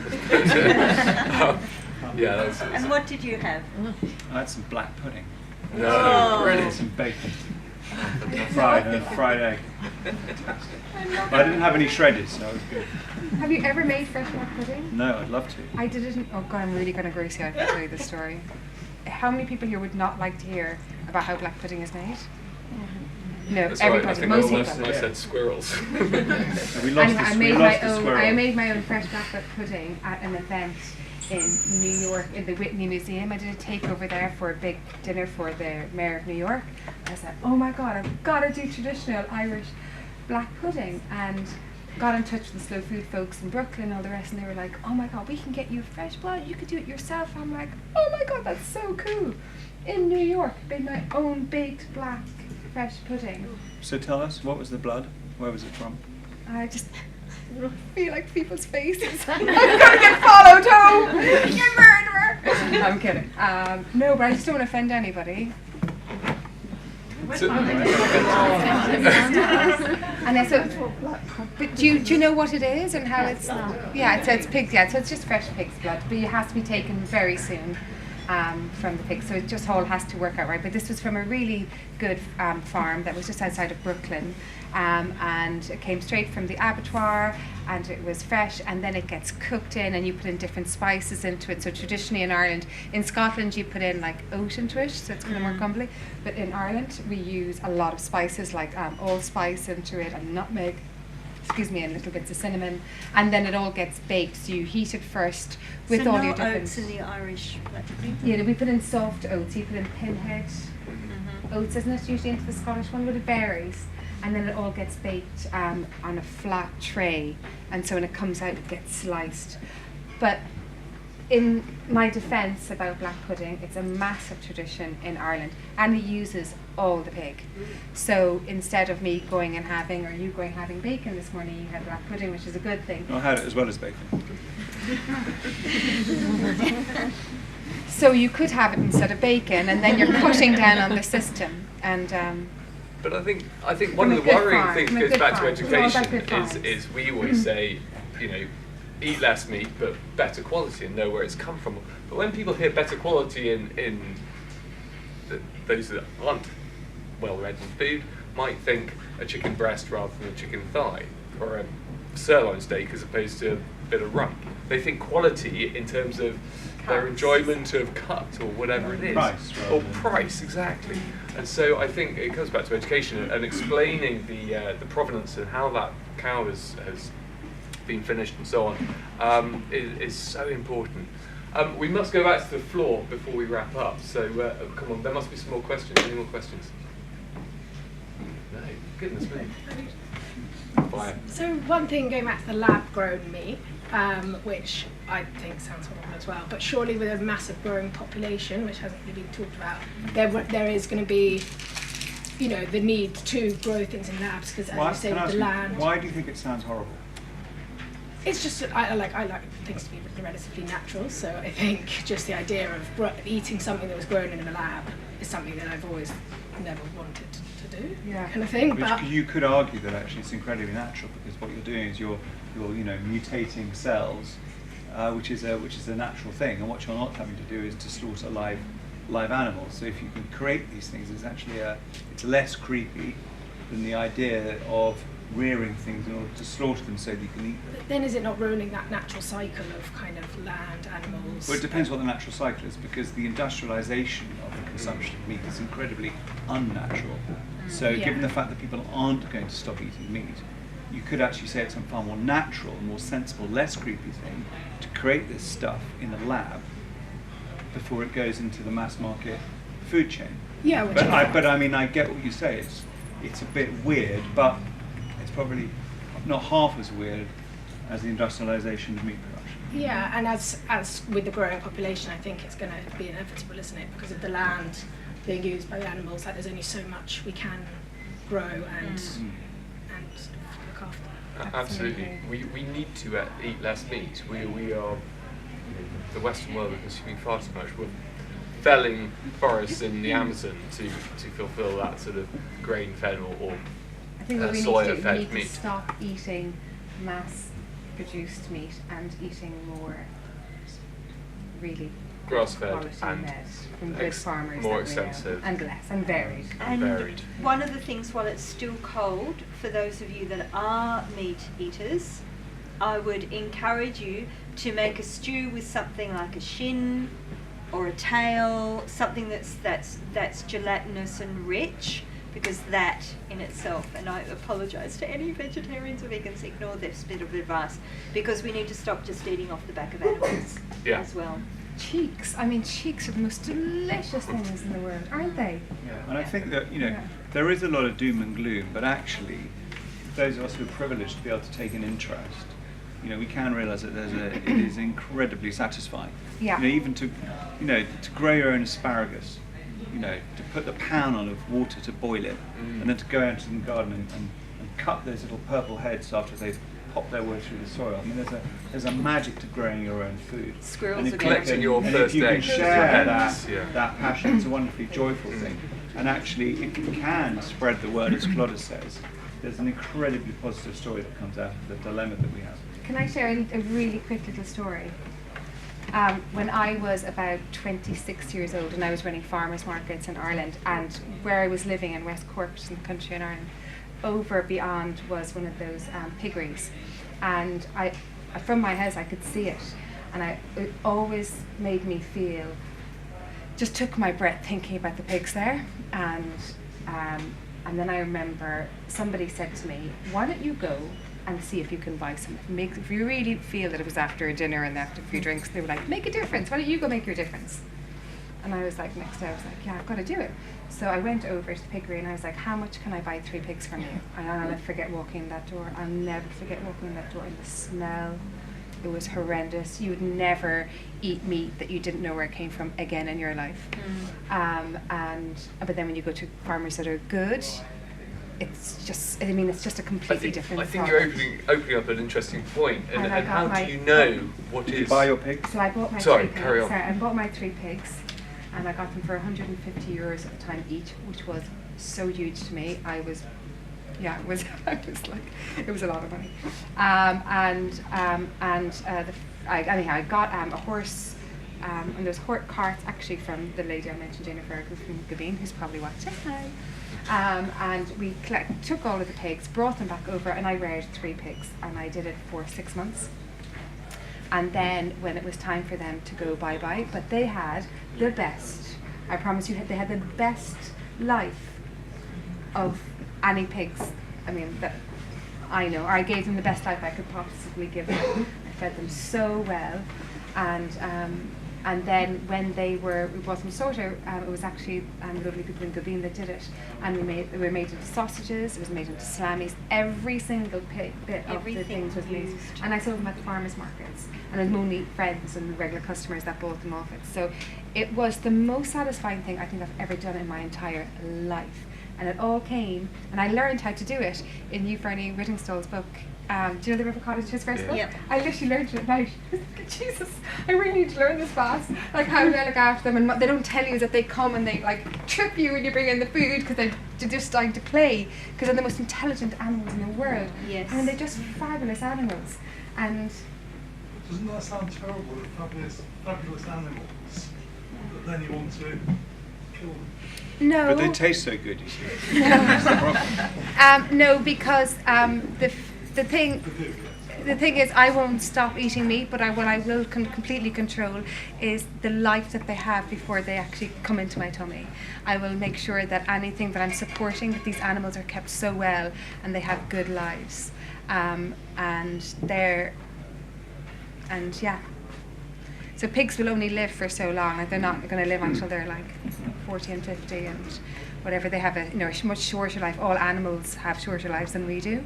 S1: Yeah, that's.
S5: And what did you have?
S4: I had some black pudding.
S1: No, really.
S4: And some bacon. Fried egg. Fantastic. But I didn't have any shredded, so it was good.
S3: Have you ever made fresh black pudding?
S4: No, I'd love to.
S3: I did it. Oh god, I'm really going to gross you out if I tell you this story. How many people here would not like to hear about how black pudding is made? No,
S1: That's right. I
S3: everybody,
S1: think
S3: most
S1: I
S3: people.
S1: said squirrels.
S4: And we lost
S3: Anyway,
S4: the squirrel.
S3: I made my own fresh black pudding at an event in New York, in the Whitney Museum. I did a takeover there for a big dinner for the Mayor of New York. I said, oh my god, I've got to do traditional Irish black pudding, and got in touch with the slow food folks in Brooklyn and all the rest, and they were like, oh my god, we can get you fresh blood, you could do it yourself. I'm like, oh my god, that's so cool. In New York, made my own baked black fresh pudding.
S4: So tell us, what was the blood? Where was it from?
S3: I just feel like people's faces. I'm gonna get followed home. You murderer. I'm kidding. No, but I just don't want to offend anybody. And then so, but do you know what it is and how it's? Yeah, so it's pig. Yeah, so it's just fresh pig's blood, but it has to be taken very soon. From the pig, so it just all has to work out right. But this was from a really good farm that was just outside of Brooklyn, and it came straight from the abattoir, and it was fresh, and then it gets cooked in, and you put in different spices into it. So traditionally in Ireland, in Scotland you put in like oat into it, so it's kind of more crumbly, but in Ireland we use a lot of spices like allspice into it, and nutmeg, and little bits of cinnamon, and then it all gets baked. So you heat it first with
S5: so
S3: all
S5: no
S3: your different
S5: oats in the Irish black pudding?
S3: Yeah, we put in soft oats. You put in pinhead oats, isn't it? Usually into the Scottish one, but it varies. And then it all gets baked on a flat tray, and so when it comes out, it gets sliced. But in my defence about black pudding, it's a massive tradition in Ireland, and it uses all the pig. So instead of me going and having, or you going having bacon this morning, you had black pudding, which is a good thing.
S4: I had it as well as bacon.
S3: So you could have it instead of bacon, and then you're cutting down on the system. And
S1: but I think one of the worrying things goes back to education is we always say, you know, eat less meat but better quality and know where it's come from. But when people hear better quality in those that aren't well read in food might think a chicken breast rather than a chicken thigh, or a sirloin steak as opposed to a bit of rump. They think quality in terms of their enjoyment of cut or whatever it is.
S4: Price,
S1: or price, exactly. And so I think it comes back to education and explaining the provenance and how that cow has been finished and so on is so important. We must go back to the floor before we wrap up. So come on, there must be some more questions. Any more questions? No, goodness me. Fire.
S9: So one thing, going back to the lab-grown meat, which I think sounds horrible as well, but surely with a massive growing population, which hasn't really been talked about, there is going to be, you know, the need to grow things in labs, because as you say, with the land.
S4: Why do you think it sounds horrible?
S9: It's just I like things to be relatively natural. So I think just the idea of eating something that was grown in a lab is something that I've always never wanted to do. Kind of thing.
S4: Which
S9: But
S4: you could argue that actually it's incredibly natural, because what you're doing is you're mutating cells, which is a natural thing, and what you're not having to do is to slaughter live animals. So if you can create these things, it's less creepy than the idea of rearing things in order to slaughter them so that you can eat them.
S9: But then is it not ruining that natural cycle of kind of land, animals?
S4: Well, it depends what the natural cycle is, because the industrialization of the consumption of meat is incredibly unnatural. So given the fact that people aren't going to stop eating meat, you could actually say it's a far more natural, more sensible, less creepy thing to create this stuff in a lab before it goes into the mass market food chain.
S9: Yeah,
S4: But I mean, I get what you say. It's a bit weird, but it's probably not half as weird as the industrialization of meat production.
S9: Yeah, and as with the growing population, I think it's going to be inevitable, isn't it? Because of the land being used by the animals, that there's only so much we can grow and sort of look after.
S1: Absolutely. We need to eat less meat. We are, the Western world is consuming far too much. We're felling forests in the Amazon to fulfill that sort of grain-fed or
S3: I think what we
S1: soya-fed
S3: need
S1: meat.
S3: to stop eating mass-produced meat and eating more really
S1: grass-fed
S3: quality
S1: and
S3: meat from good farmers
S1: more
S3: that we know.
S1: extensive
S3: and less and varied.
S1: and varied.
S5: One of the things, while it's still cold, for those of you that are meat eaters, I would encourage you to make a stew with something like a shin or a tail, something that's gelatinous and rich, because that in itself, and I apologise to any vegetarians or vegans, ignore this bit of advice, because we need to stop just eating off the back of animals as well.
S3: Cheeks. I mean, cheeks are the most delicious things in the world, aren't they?
S4: Yeah, and I think that there is a lot of doom and gloom, but actually, those of us who are privileged to be able to take an interest, we can realise that it is incredibly satisfying.
S3: Yeah.
S4: Even to grow your own asparagus, to put the pan on of water to boil it, and then to go out in the garden and cut those little purple heads after they've popped their way through the soil. I mean, there's a magic to growing your own food.
S5: Squirrels
S4: and
S5: are
S1: collecting your
S4: and
S1: first
S4: if you can
S1: eggs.
S4: share that passion, it's a wonderfully joyful thing. And actually, if you can spread the word, as Claudia says, there's an incredibly positive story that comes out of the dilemma that we have.
S3: Can I share a really quick little story? When I was about 26 years old and I was running farmers markets in Ireland, and where I was living in West Cork, which is in the country in Ireland, over beyond was one of those piggeries, and from my house I could see it, and it always made me feel, just took my breath thinking about the pigs there, and then I remember somebody said to me, why don't you go and see if you can buy some. If you really feel that it was after a dinner and after a few drinks, they were like, make a difference. Why don't you go make your difference? And I was like, next day I was like, yeah, I've got to do it. So I went over to the piggery and I was like, how much can I buy 3 pigs from you? And I'll never forget walking in that door. I'll never forget walking in that door, and the smell, it was horrendous. You would never eat meat that you didn't know where it came from again in your life. But then when you go to farmers that are good, it's just a completely different.
S1: I think you're opening up an interesting point. And how do you know what is?
S4: Did you buy your pigs?
S3: So I bought my 3 pigs.
S1: Carry on.
S3: I bought my 3 pigs, and I got them for €150 at the time each, which was so huge to me. I was like, it was a lot of money. I got a horse. And there's carts actually from the lady I mentioned, Jennifer, from Gabine, who's probably watching. Hi. And we took all of the pigs, brought them back over, and I reared 3 pigs, and I did it for 6 months. And then when it was time for them to go bye-bye, but they had the best, I promise you, they had the best life of any pigs, that I know. I gave them the best life I could possibly give them. I fed them so well, and then when we bought them slaughter, it was actually lovely people in Gabine that did it, and they were made into sausages, it was made into salamis, every single bit of the things was made, and I sold them at the farmers markets, and it was only friends and regular customers that bought them off it. So it was the most satisfying thing I think I've ever done in my entire life, and it all came, and I learned how to do it in Hugh Fernie Whittingstall's book, do you know the River Cottage Discourse book?
S5: Yep.
S3: I literally learned it at night. Jesus, I really need to learn this fast. Like how to look after them, and what they don't tell you is that they come and they like trip you when you bring in the food because they're just starting to play, because they're the most intelligent animals in the world.
S5: Yes.
S3: And they're just fabulous animals. And
S10: doesn't that sound terrible? That fabulous animals, but then you want to kill them.
S3: no.
S4: But they taste so good, you see. That's the problem.
S3: No, because the thing is, I won't stop eating meat, but what I will completely control is the life that they have before they actually come into my tummy. I will make sure that anything that I'm supporting, that these animals are kept so well and they have good lives, and yeah. So pigs will only live for so long. Like they're not going to live until they're like 40 and 50 and whatever. They have a much shorter life. All animals have shorter lives than we do.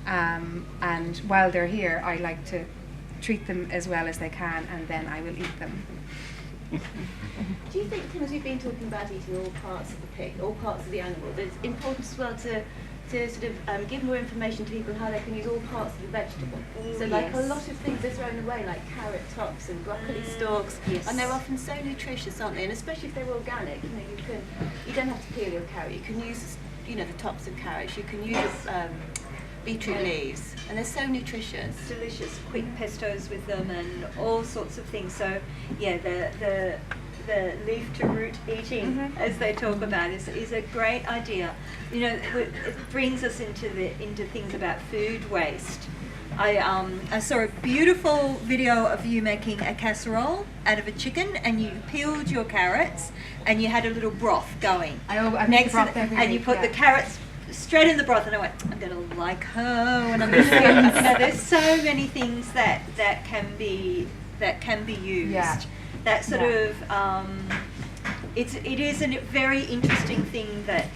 S3: And while they're here, I like to treat them as well as they can, and then I will eat them.
S2: Do you think, Tim, as we've been talking about eating all parts of the pig, all parts of the animal, that it's important as well to sort of give more information to people how they can use all parts of the vegetable? So like a lot of things are thrown away, like carrot tops and broccoli stalks, and they're often so nutritious, aren't they? And especially if they're organic, you don't have to peel your carrot. You can use the tops of carrots. You can use beetroot leaves, and they're so nutritious.
S5: Delicious, quick pestos with them and all sorts of things. So yeah, the leaf to root eating, as they talk about, is a great idea. It brings us into things about food waste. I saw a beautiful video of you making a casserole out of a chicken, and you peeled your carrots and you had a little broth going.
S3: I make broth every
S5: and you
S3: week,
S5: put the carrots straight in the broth, and I went, I'm going to like her when I'm this there's so many things that can be used.
S3: Yeah.
S5: That sort of it is a very interesting thing that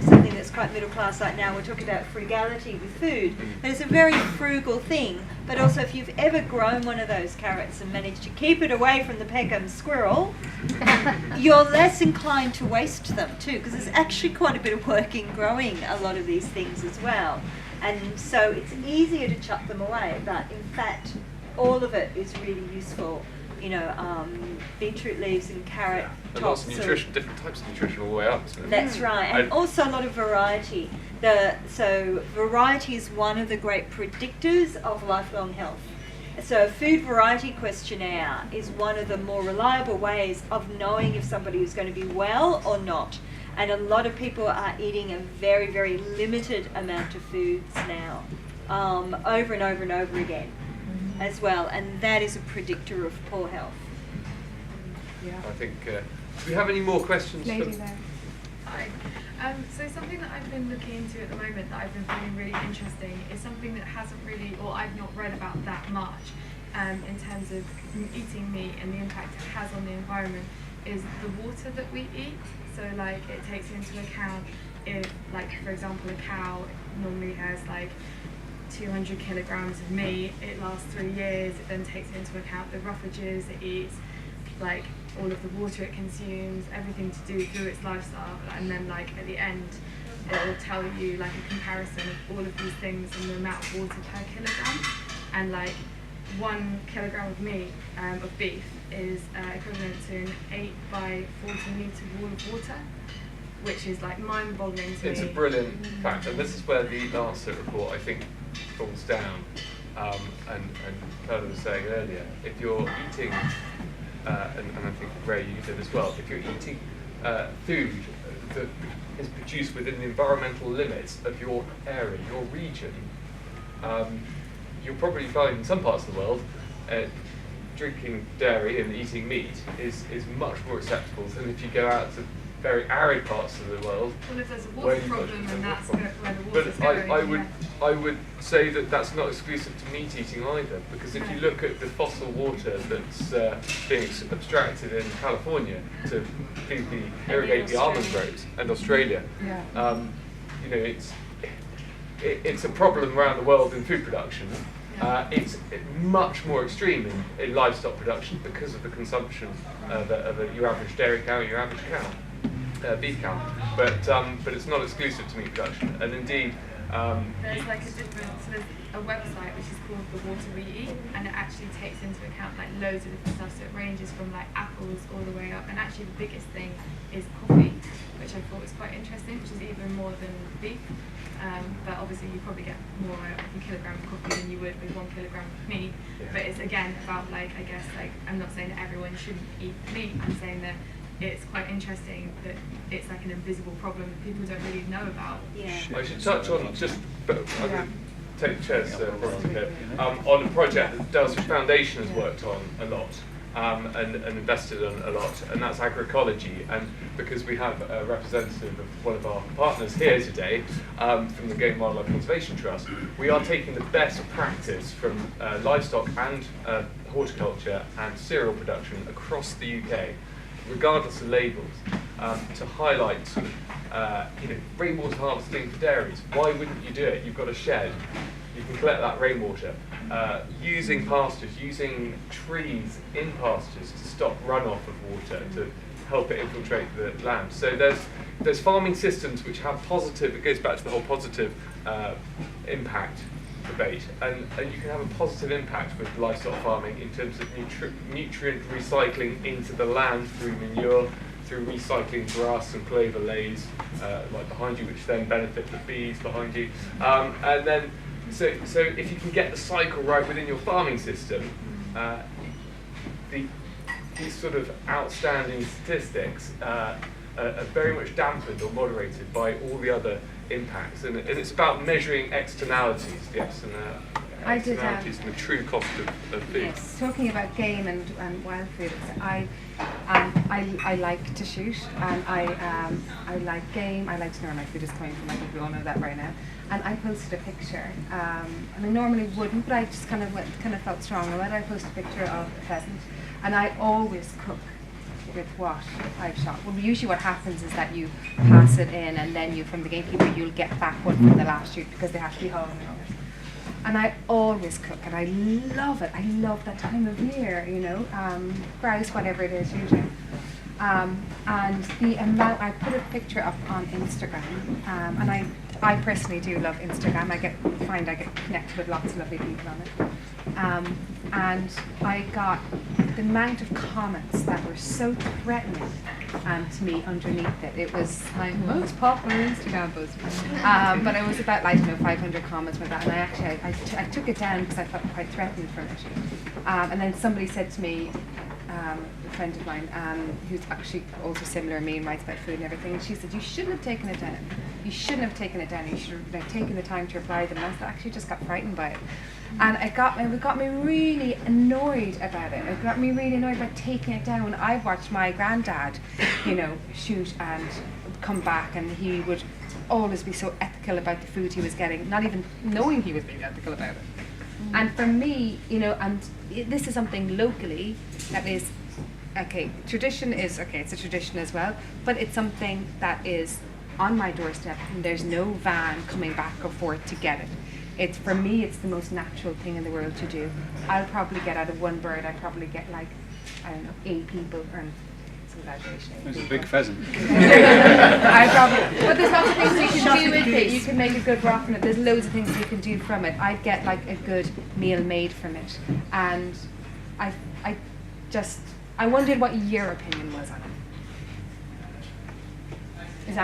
S5: something that's quite middle class like now, we're talking about frugality with food, but it's a very frugal thing. But also, if you've ever grown one of those carrots and managed to keep it away from the Peckham squirrel, you're less inclined to waste them too, because there's actually quite a bit of work in growing a lot of these things as well. And so it's easier to chuck them away, but in fact, all of it is really useful. Beetroot leaves and carrot tops.
S1: And lots of nutrition, different types of nutrition all the way up. Isn't it?
S5: That's right, and also a lot of variety. So variety is one of the great predictors of lifelong health. So a food variety questionnaire is one of the more reliable ways of knowing if somebody is going to be well or not. And a lot of people are eating a very, very limited amount of foods now, over and over and over again. As well, and that is a predictor of poor health.
S3: Yeah.
S1: I think, do we have any more questions?
S3: Lady there.
S11: Hi. So something that I've been looking into at the moment that I've been finding really interesting is something that hasn't really, or I've not read about that much, in terms of eating meat and the impact it has on the environment, is the water that we eat. So like it takes into account if, like for example, a cow normally has like 200 kilograms of meat, it lasts 3 years, it then takes into account the roughages it eats, like all of the water it consumes, everything to do through its lifestyle, and then like at the end it will tell you like a comparison of all of these things and the amount of water per kilogram, and like 1 kilogram of meat, of beef, is equivalent to an 8 by 14 metre wall of water, which is like mind-boggling to me.
S1: It's a brilliant fact, and this is where the Lancet report, I think, falls down. And Carla was saying earlier, if you're eating, and I think Ray, you did as well, if you're eating food that is produced within the environmental limits of your area, your region, you'll probably find in some parts of the world drinking dairy and eating meat is much more acceptable than if you go out to very arid parts of the world.
S11: Well, if there's a water problem, then that's where the water's going.
S1: I would say that that's not exclusive to meat eating either, because if you look at the fossil water that's being abstracted in California to irrigate the almond groves, and Australia, it's a problem around the world in food production. It's much more extreme in livestock production because of the consumption of your average dairy cow, your average cow, beef cow. But it's not exclusive to meat production. And indeed,
S11: There's like a different, so there's a website which is called The Water We Eat, and it actually takes into account like loads of different stuff. So it ranges from like apples all the way up, and actually the biggest thing is coffee, which I thought was quite interesting, which is even more than beef. But obviously you probably get more out of a kilogram of coffee than you would with 1 kilogram of meat. Yeah. But it's again about like, I guess like, I'm not saying that everyone shouldn't eat meat, I'm saying that it's quite interesting that it's like an invisible problem that people don't really know about.
S5: Yeah.
S1: I should touch on just, but I'm going to take the chairs from here, on a project that Daylesford Foundation has worked on a lot. And invested in a lot, and that's agroecology. And because we have a representative of one of our partners here today from the Game and Wildlife Conservation Trust, we are taking the best practice from livestock and horticulture and cereal production across the UK, regardless of labels, to highlight sort of, rainwater harvesting for dairies. Why wouldn't you do it? You've got a shed. You can collect that rainwater. Using pastures, using trees in pastures to stop runoff of water, to help it infiltrate the land. So there's farming systems which have positive, it goes back to the whole positive impact debate, and you can have a positive impact with livestock farming in terms of nutrient recycling into the land through manure, through recycling grass and clover lays, like behind you, which then benefit the bees behind you, and then so if you can get the cycle right within your farming system, these sort of outstanding statistics are very much dampened or moderated by all the other impacts, and it's about measuring externalities, the externalities and the true cost of food.
S3: Yes, talking about game and wild food, I like to shoot, and I like game. I like to know where my food is coming from. I think we all know that right now. And I posted a picture. And I normally wouldn't, but I just kind of felt strong about it. I posted a picture of a pheasant, and I always cook with what I've shot. Well, usually what happens is that you pass it in, and then from the gamekeeper you'll get back one from the last shoot because they have to be home. And I always cook, and I love it. I love that time of year, grouse, whatever it is usually. And the amount, I put a picture up on Instagram, and I personally do love Instagram. I get connected with lots of lovely people on it. And I got the amount of comments that were so threatening to me underneath it. It was my most popular Instagram post. But it was about, 500 comments with that. And I took it down because I felt quite threatened from it. And then somebody said to me, a friend of mine, who's actually also similar to me and writes about food and everything, and she said, you shouldn't have taken it down. You shouldn't have taken it down. You should have taken the time to reply to them. And I actually just got frightened by it. And it got me really annoyed about it. It got me really annoyed about taking it down. I've watched my granddad, shoot and come back, and he would always be so ethical about the food he was getting, not even knowing he was being ethical about it. And for me, this is something locally that is, tradition is, it's a tradition as well, but it's something that is on my doorstep, and there's no van coming back or forth to get it. For me, it's the most natural thing in the world to do. I'll probably get out of one bird, I'd probably get 8 people, or some exaggeration.
S4: It's a big pheasant.
S3: But there's lots of things you can do with it. You can make a good broth from it. There's loads of things you can do from it. I'd get a good meal made from it. And I wondered what your opinion was on it. Is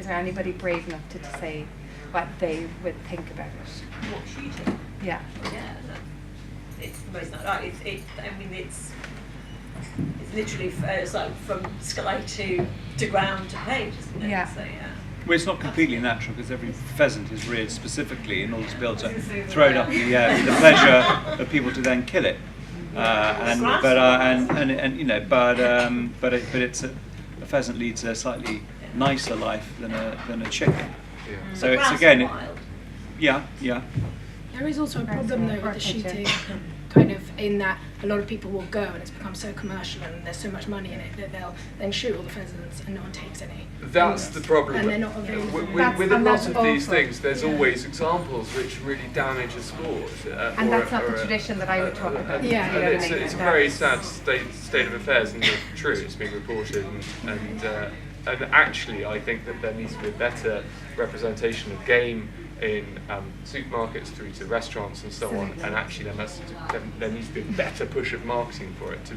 S3: there anybody brave enough to say what they would think about it?
S12: What, shooting?
S3: Yeah.
S12: Yeah, it's the most it's literally it's like from sky to ground to page, isn't it?
S3: Yeah.
S12: So, yeah.
S4: Well, it's not completely natural because every pheasant is reared specifically in order to be able to throw it up in the air for the pleasure of people to then kill it. But it's a pheasant leads a slightly nicer life than a chicken.
S1: Yeah.
S4: So it's again, yeah.
S9: There is also a problem though with the shooting, kind of in that a lot of people will go and it's become so commercial and there's so much money in it that they'll then shoot all the pheasants and no one takes any.
S1: That's the problem.
S9: And they're not available.
S1: With a lot of these things, there's always examples which really damage a sport.
S3: And that's not the tradition that I would talk about.
S1: It's a very sad state of affairs, and true, it's been reported, and actually I think that there needs to be a better representation of game in supermarkets through to restaurants and so on, and actually there needs to be a better push of marketing for it.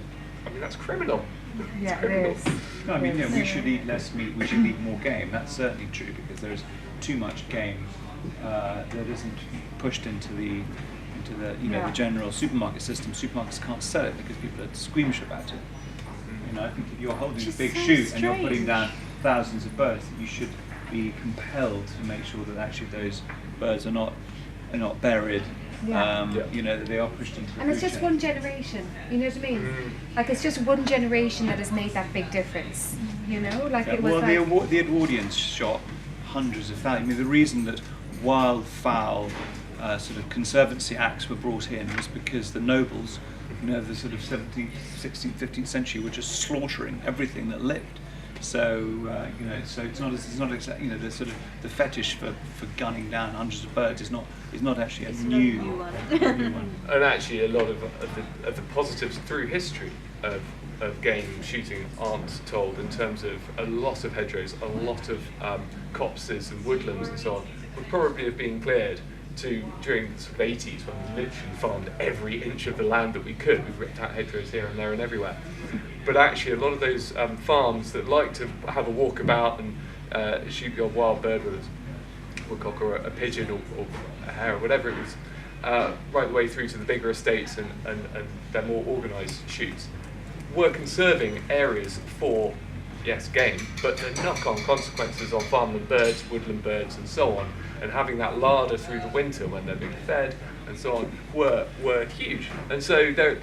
S1: I mean, that's criminal.
S3: Yeah, it is.
S4: No, I mean, we should eat less meat, we should eat more game. That's certainly true, because there's too much game that isn't pushed into the the general supermarket system. Supermarkets can't sell it because people are squeamish about it. I think if you're holding a big chute and you're putting down thousands of birds, you should be compelled to make sure that actually those birds are not buried. That they are pushed into the
S3: and it's
S4: food
S3: just
S4: chain.
S3: one generation, you know what I mean? Like, it's just one generation that has made that big difference, like it was
S4: well,
S3: like...
S4: the Edwardians shot hundreds of thousands. I mean, the reason that wildfowl sort of conservancy acts were brought in was because the nobles, the sort of 17th, 16th, 15th century were just slaughtering everything that lived. So so it's not exactly the sort of the fetish for gunning down hundreds of birds is not actually a new one.
S1: And actually, a lot of the positives through history of game shooting aren't told, in terms of a lot of hedgerows, a lot of copses and woodlands and so on would probably have been cleared during the sort of 80s, when we literally farmed every inch of the land that we could. We've ripped out hedgerows here and there and everywhere. But actually, a lot of those farms that like to have a walk about and shoot the odd wild bird, whether it's a woodcock or a pigeon or a hare or whatever it was, right the way through to the bigger estates and their more organised shoots, were conserving areas for, yes, game, but the knock-on consequences on farmland birds, woodland birds and so on, and having that larder through the winter when they're being fed and so on, were huge. And so there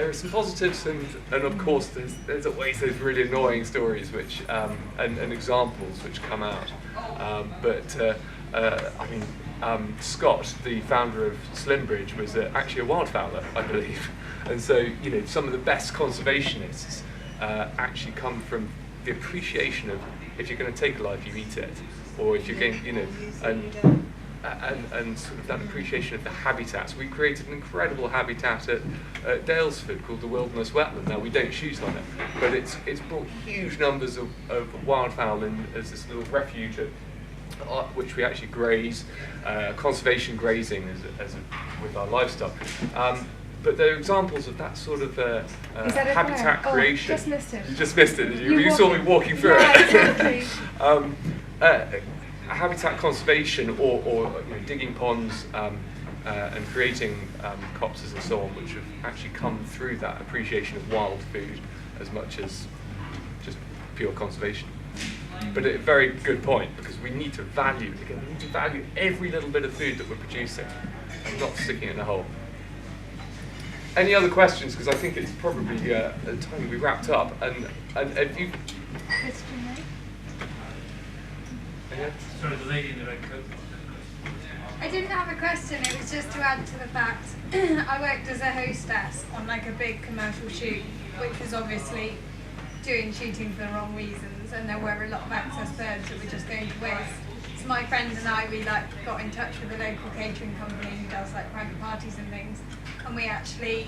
S1: are some positives, and of course there's always those really annoying stories which and examples which come out. Scott, the founder of Slimbridge, was actually a wildfowler, I believe, and so some of the best conservationists actually come from the appreciation of, if you're going to take a life, you eat it, or if you're going, and sort of that appreciation of the habitats. We created an incredible habitat at Daylesford called the Wilderness Wetland. Now, we don't shoot on it, but it's brought huge numbers of wildfowl in as this little refuge which we actually graze, conservation grazing with our livestock. But there are examples of that sort of habitat creation.
S3: Just missed it.
S1: You just missed it, did you? You saw me walking through it.
S3: Exactly.
S1: Habitat conservation, or digging ponds and creating copses and so on, which have actually come through that appreciation of wild food as much as just pure conservation. But a very good point, because we need to value every little bit of food that we're producing and not sticking it in a hole. Any other questions? Because I think it's probably the time we wrapped up. And if you...
S13: Sorry, the lady in the red coat.
S14: I didn't have a question, it was just to add to the fact I worked as a hostess on like a big commercial shoot, which was obviously shooting for the wrong reasons, and there were a lot of excess birds that were just going to waste. So my friend and I, we got in touch with a local catering company who does like private parties and things, and we actually,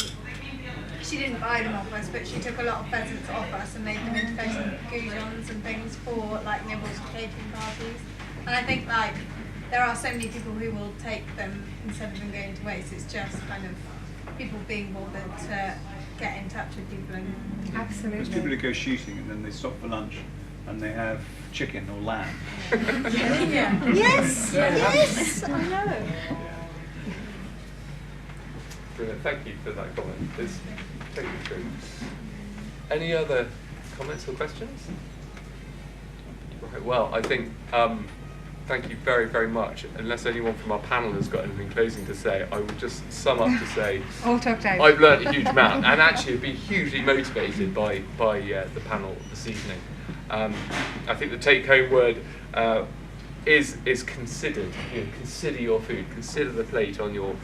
S14: she didn't buy them off us, but she took a lot of pheasants off us and made them into pheasant goujons and things for like nibbles for catering parties. And I think like there are so many people who will take them instead of them going to waste. It's just kind of people being bothered to get in touch with people. And
S3: absolutely.
S4: There's people who go shooting and then they stop for lunch and they have chicken or lamb.
S5: Yeah. Yes, I know.
S1: Brilliant, thank you for that comment. It's totally true. Any other comments or questions? Right, well, I think thank you very, very much. Unless anyone from our panel has got anything closing to say, I will just sum up to say
S3: all talked out.
S1: I've learned a huge amount, and actually have been hugely motivated by the panel this evening. I think the take-home word is considered. Consider your food. Consider the plate on your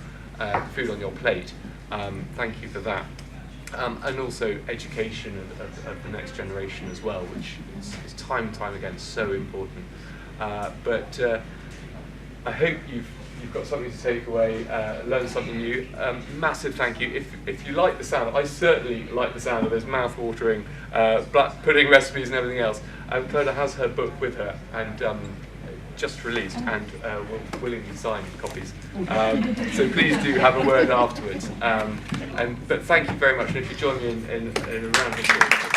S1: food on your plate. Thank you for that. And also education of the next generation as well, which is time and time again so important. But I hope you've got something to take away, learn something new. Massive thank you. If you like the sound, I certainly like the sound of those mouth-watering black pudding recipes and everything else. Clodagh has her book with her, and just released and will willingly sign copies. So please do have a word afterwards. But thank you very much, and if you join me in a round of applause.